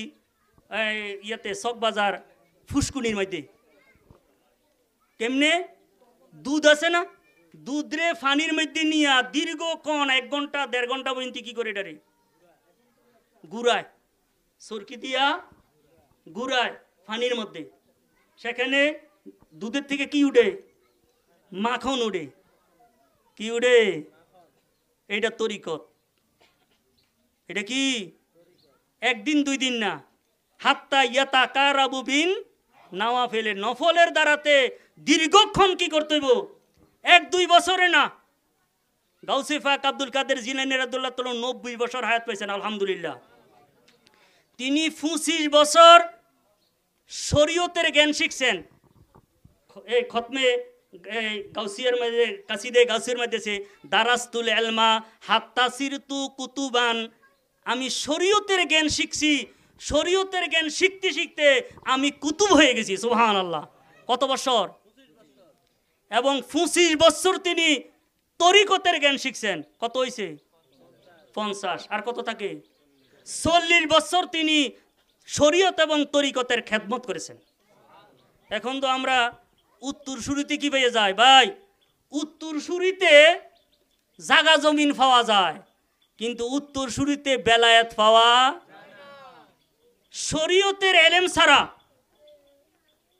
ইয়াতে চকবাজার ফুসকুনির মধ্যে। কেমনে? দুধ আছে না, দুধরে ফানির মধ্যে নিয়া দীর্ঘক্ষণ 1 ঘন্টা 1.5 ঘন্টা পর্যন্ত কি করে এটারে গুড়ায়, সরকি দিয়া গুড়ায় ফানির মধ্যে। সেখানে দুধের থেকে কি উঠে? মাখন উঠে। কি উঠে? এটা তরিকত। এটা কি একদিন 2 দিন না, হাত্তা ইয়াতা কারাবু বিন নাওয়াফেলের, নফলের দ্বারাতে দীর্ঘক্ষণ কি করতে হইব, 1-2 বছরে না। গাউসে পাক আব্দুল কাদের জিলানী রাদিয়াল্লাহু তাআলা 90 বছর হায়াত পাইছেন, আলহামদুলিল্লাহ। তিনি 25 বছর শরীয়তের জ্ঞান শিখছেন। এই খতমে গাউসিয়ার মধ্যে, কাসিদে গাউসিয়ার মধ্যে আছে দারাস্তুল ইলমা হাত্তা সিরতু কুতুবান, আমি শরীয়তের জ্ঞান শিখছি, শরীয়তের জ্ঞান শিখতে শিখতে আমি কুতুব হয়ে গেছি। সুবহানাল্লাহ। কত বছর? এবং 25 বছর তিনি তরিকতের জ্ঞান শিখছেন। কত হয়েছে? 50। আর কত থাকে? 40 বছর তিনি শরীয়ত এবং তরিকতের খেদমত করেছেন। এখন তো আমরা উত্তর সুরিতে কি পেয়ে যায় ভাই, উত্তর সুরিতে জাগা জমিন পাওয়া যায়, কিন্তু উত্তর সুরিতে বেলায়েত পাওয়া, শরীয়তের এলেম ছাড়া।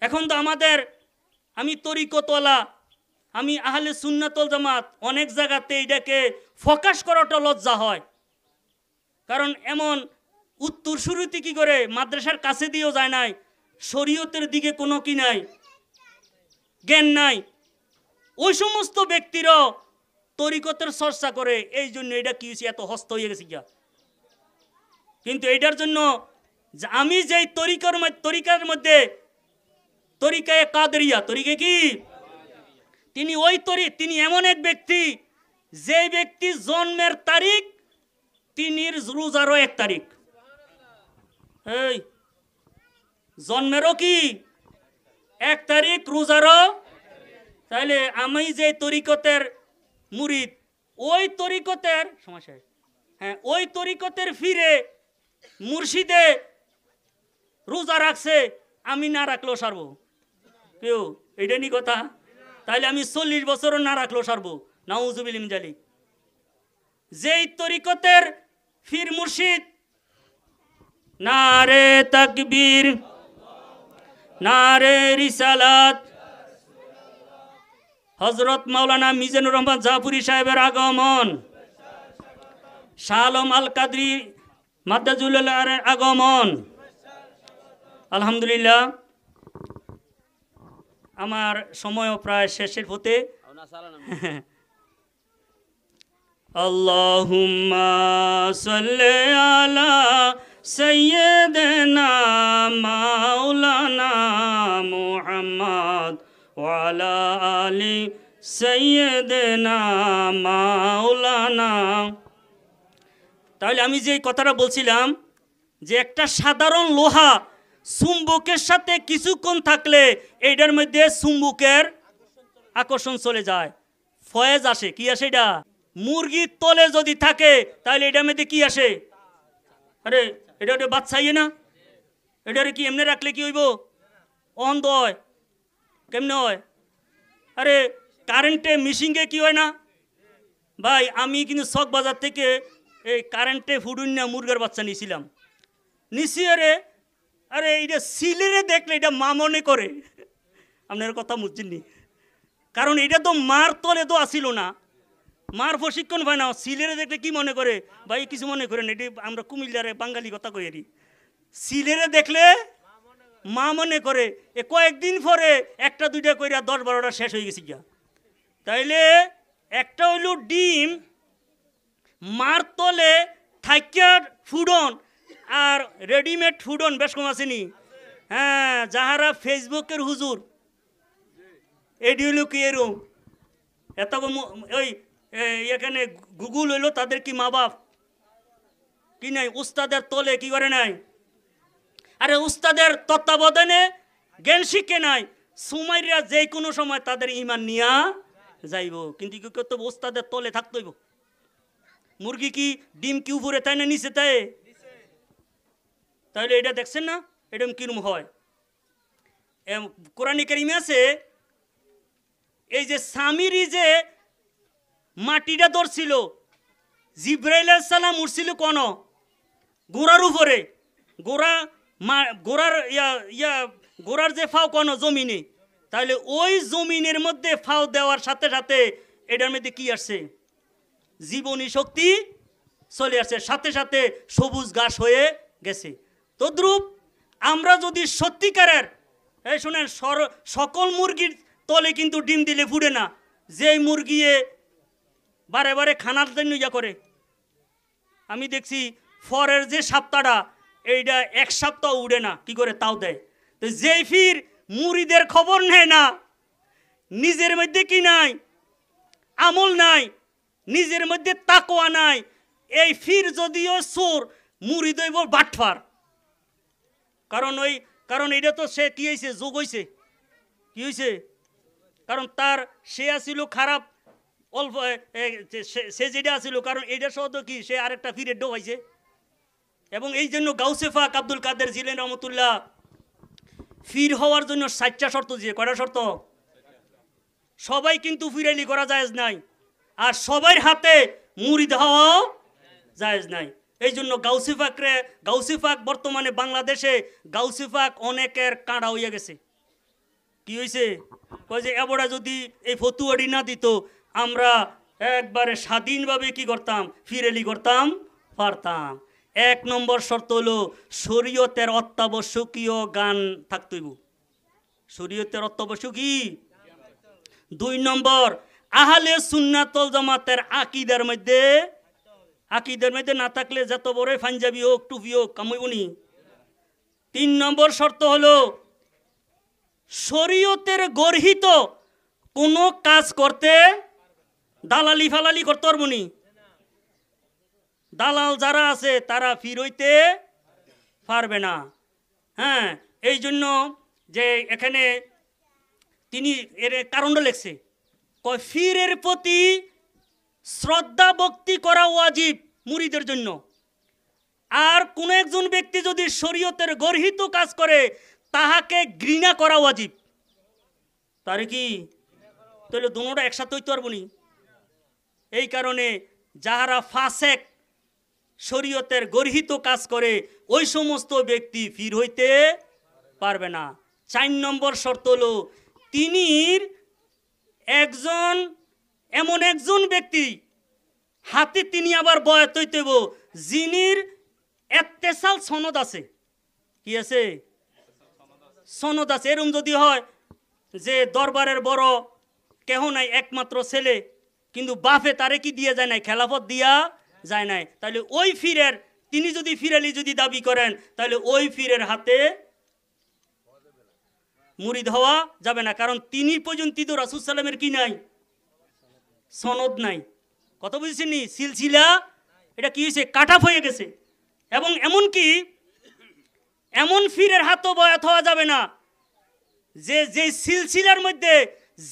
এখন তো আমাদের, আমি তরিকতওয়ালা, আমি আহলে সুন্নাত ওয়াল জামাত, অনেক জায়গাতে এটাকে ফোকাস করাটা লজ্জা হয়, কারণ এমন উত্তর শুরুতে কি করে মাদ্রাসার কাছে দিয়েও যায় নাই, শরীয়তের দিকে কোনো কি নাই, জ্ঞান নাই। ওই সমস্ত ব্যক্তিরাও তরিকতের চর্চা করে, এই জন্য এটা কি হয়েছে, এত হস্ত হয়ে গেছে গিয়া। কিন্তু এটার জন্য আমি যেই তরিকার মধ্যে তরিকায়ে কাদেরিয়া, তরিকা কি, তিনি ওই তিনি এমন এক ব্যক্তি, যে ব্যক্তি জন্মের তারিখ তিনি রোজারও 1 তারিখ। এই জন্মেরও কি 1 তারিখ, রোজারও। তাহলে আমি যে তরিকতের মুরিদ, ওই তরিকতের সমস্যা, হ্যাঁ, ওই তরিকতের ফিরে মুর্শিদে রোজা রাখছে, আমি না রাখলেও সারবো কেউ, এটা নি কথা। তাহলে আমি 40 বছরও না রাখলেও সারবো, নাউজুবিল্লাহ মিন যালিক। যেই তরিকতের ফির মুর্শিদ নারে তাকবীর, নারে রিসালাত, হযরত মাওলানা মিজানুর রহমান জাফরি সাহেবের আগমন, শাহ আলম আল কাদরি মাদ্দাজুল্লাহর আগমন, আলহামদুলিল্লাহ। আমার সময়ও প্রায় শেষের পথে। আল্লাহুম্মা সাল্লি আলা সাইয়্যিদিনা মাওলানা মুহাম্মদ ওয়া আলা আলি সাইয়্যিদিনা মাওলানা। তাহলে আমি যে কথাটা বলছিলাম যে একটা সাধারণ লোহা চুম্বকের সাথে কিছুক্ষণ থাকলে এইটার মধ্যে চুম্বকের আকর্ষণ চলে যায়, ফয়েজ আসে। কি আসে এটা? মুরগির তলে যদি থাকে তাহলে এটার মধ্যে কি আসে? আরে এটা ওটা বাচ্চাইয়ে না, এটারে কি এমনি রাখলে কি হইব? অন্ধ হয়। কেমনে হয়? আরে কারেন্টে মিশিংয়ে কি হয় না ভাই? আমি কিন্তু চক বাজার থেকে এই কারেন্টে ফুডুন না মুরগের বাচ্চা নিয়েছিলাম, নিছি। আরে এটা সিলেরে দেখলে এটা মা মনে করে। আপনার কথা বুঝছেননি? কারণ এটা তো মার তলে তো আসিল না, মার প্রশিক্ষণ পায় না। সিলেরে দেখলে কি মনে করে ভাই? কিছু মনে করেন, এটি আমরা কুমিল্লারে বাঙালি কথা কইরি। সিলেরে দেখলে মা মনে করে। এ কয়েকদিন পরে একটা দুইটা কইরা 10-12টা শেষ হয়ে গেছি গিয়া। তাইলে একটা হইল ডিম মার তলে থাইকার ফুডন আর রেডিমেড ফুডন বেশ কম আসেনি। হ্যাঁ, যাহারা ফেসবুকের হুজুর এডি হইল কি এরম এত ওই এখানে গুগল হইলো, তাদের কি মা বাপ কি নাই? উস্তাদের তলে কি করে নাই? আরে উস্তাদের তত্ত্বাবধানে জ্ঞান শিক্ষে নাই, সুমাইরা যে কোনো সময় তাদের ইমান নিয়া যাইব। কিন্তু কি করতে? উস্তাদের তলে থাকতে হইব। মুরগি কি ডিম কি উপরে তাই না নিচে তাই? তাহলে এটা দেখছেন না এরকম কিরম হয়? কোরআনে কারিমে আছে, এই যে সামিরি যে মাটিটা ধরছিল, জিব্রাইল আলাইহিস সালাম উঠছিল কোন গোড়ার উপরে, গোড়ার যে ফাও কোন জমিনে। তাহলে ওই জমিনের মধ্যে ফাও দেওয়ার সাথে সাথে এটার মধ্যে কি আসছে? জীবনী শক্তি চলে আসছে, সাথে সাথে সবুজ ঘাস হয়ে গেছে। তদ্রূপ আমরা যদি সত্যিকারের, এই শোনেন, সকল মুরগির তলে কিন্তু ডিম দিলে ফুটে না। যেই মুরগি বারে বারে খানার জন্য ইয়া করে, আমি দেখছি ফরের যে সপ্তাহটা এইটা এক সপ্তাহ উড়ে না, কি করে তাও দেয়। তো যেই ফির মুড়িদের খবর নেয় না, নিজের মধ্যে কি নাই? আমল নাই, নিজের মধ্যে তাকওয়া নাই, এই ফির যদিও চোর, মুড়ি দইব বাটফার। কারণ এটা তো সে কি হয়েছে? যোগ হয়েছে। কি হয়েছে? কারণ তার সে আসিল খারাপ অল্প, সে যেটা আসিল, কারণ এইটা সহ তো কি সে আরেকটা ফিরে ডোবাইছে। এবং এই জন্য গাউসে পাক আব্দুল কাদের জিলানী রহমতুল্লাহ ফির হওয়ার জন্য 60টা শর্ত দিয়ে। কয়টা শর্ত? সবাই কিন্তু ফিরাইলি করা জায়েজ নাই, আর সবার হাতে মুরিদ হওয়াও জায়েজ নাই। এই জন্য গাউসে পাক বর্তমানে বাংলাদেশে গাউসে পাক অনেকের কাঁড়া হইয়া গেছে। কি হয়েছে? কয় যে এবড়া যদি এই ফতুয়ারি না দিত, আমরা একবারে স্বাধীনভাবে কি করতাম? ফিরেলি করতাম পারতাম। 1 নম্বর শর্ত হলো শরীয়তের অত্যাবশ্যকীয় জ্ঞান থাকতে হইব। শরীয়তের অত্যাবশ্যকীয়। 2 নম্বর, আহলে সুন্নাত ওয়াল জামাতের আকীদার মধ্যে না থাকলে যত বড় পাঞ্জাবি হোক, টুপি হোক, কামইবনি। 3 নম্বর শর্ত হলো শরীয়তের গর্হিত কোনো কাজ করতে দালালি ফালালি করতে পারবনি। দালাল যারা আছে তারা ফির হইতে পারবে না। হ্যাঁ, এই জন্য যে এখানে তিনি এর কারণটা লেখছে, কয় ফিরের প্রতি শ্রদ্ধা ভক্তি করা ওয়াজিব মুরিদের জন্য। আর কোন একজন ব্যক্তি যদি শরীয়তের গর্হিত কাজ করে তাহাকে ঘৃণা করা ওয়াজিব। তার কি? তাহলে দুটোটা একসাথে হইতে পারবো নি। এই কারণে যাহারা ফাসেক, শরীয়তের গর্হিত কাজ করে, ওই সমস্ত ব্যক্তি ফির হইতে পারবে না। 4 নম্বর শর্ত হলো তিনি এমন একজন ব্যক্তি হাতে তিনি আবার বয়াত হইতে হইব যিনির এত্তেসাল সনদ আছে। কি আছে? সনদ আছে। এরম যদি হয় যে দরবারের বড় কেহ নাই, একমাত্র ছেলে, কিন্তু বাপে তারে কি দিয়ে যায় নাই? খেলাফত দিয়া যায় নাই। তাহলে ওই ফিরের তিনি যদি ফিরালি যদি দাবি করেন, তাহলে ওই ফিরের হাতে মুরিদ হওয়া যাবে না। কারণ তিনি পর্যন্ত তো রাসূল সাল্লামের কি নাই? সনদ নাই। কত বুঝছেন? সিলসিলা এটা কি হয়েছে? কাটাফ হয়ে গেছে। এবং এমনকি এমন ফিরের হাতও বয়াত হওয়া যাবে না যে সিলসিলার মধ্যে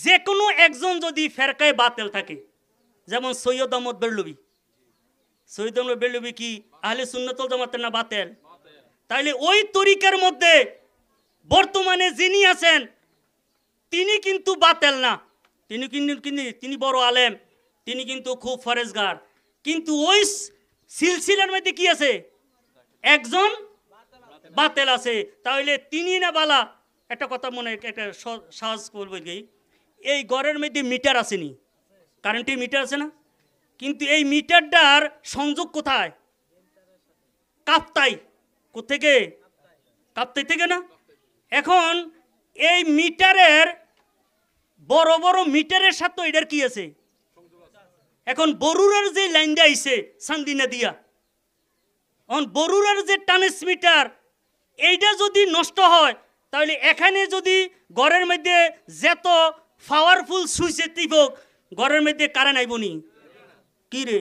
যে কোনো একজন যদি ফেরকায় বাতিল থাকে, যেমন সৈয়দ আহমদ বেরলভী, সৈয়দ আহমদ বেরলভী কি আহলে সুন্নাত ওয়াল জামাতের না বাতিল? তাইলে ওই তরিকার মধ্যে বর্তমানে যিনি আছেন তিনি কিন্তু বাতিল না, তিনি বড় আলেম, তিনি কিন্তু খুব ফরেজগার, কিন্তু ওই সিলসিলার মধ্যে কি আছে? একজন বাতিল আছে। তাহলে তিনি না বালা? একটা কথা মনে, একটা সহজ বলবো কি, এই ঘরের মধ্যে মিটার আসেনি, কারেন্টের মিটার আছে না, কিন্তু এই মিটারটার সংযোগ কোথায়? কাপ্তাই। কোথেকে? কাপ্তাই থেকে না? এখন এই মিটারের বড় বড় মিটারের সাথে এটার কি আছে? এখন বরুড়ার যে লাইনটা আইছে সান্দিনা দিয়া, এখন বরুড়ার যে ট্রান্সমিটার এইটা যদি নষ্ট হয়, তাহলে এখানে যদি ঘরের মধ্যে যত পাওয়ারফুল সুইচে টিপক, ঘরের মধ্যে কারেন্ট আইব নি? কি রে,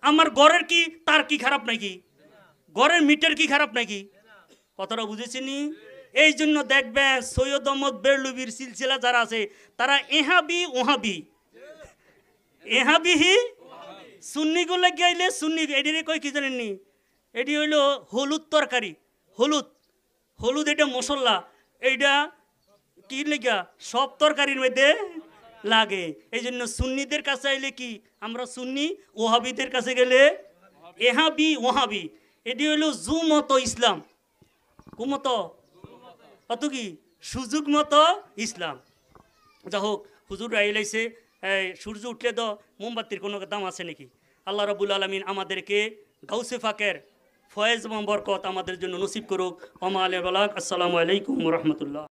আমার ঘরের কি তার কি খারাপ নাকি? ঘরের মিটার কি খারাপ নাকি? কথাটা বুঝেছিনি? এই জন্য দেখবে সৈয়দ আহমদ বেরলভীর সিলসিলা যারা আছে তারা এহাবি ওহাবি, এহাবিহি সুন্নিগুলো গাইলে সুন্নি, এটিরে কই কি জানেননি? এটি হইল হলুদ তরকারি, হলুদ হলুদ এটা মশলা, এইটা কি লেগা সব তরকারির মধ্যে লাগে। এই জন্য সুন্নিদের কাছে আইলে কি আমরা সুন্নি, ওহাবিদের কাছে গেলে এহাবি ওহাবি। এটি হইল জুমত ইসলাম, কুমত অত কি সুযোগ মতো ইসলাম। যা হোক, হুজুর আইলাইছে, সূর্য উঠলে তো মোমবাতির কোনো দাম আছে নাকি? আল্লাহ রাব্বুল আলামিন আমাদেরকে গাউসে ফাকের ফয়েজ এবং বরকত আমাদের জন্য নসিব করুক। ওমা আলাইহি ওয়া সাল্লাম। আসসালামু আলাইকুম ওয়া রাহমাতুল্লাহ।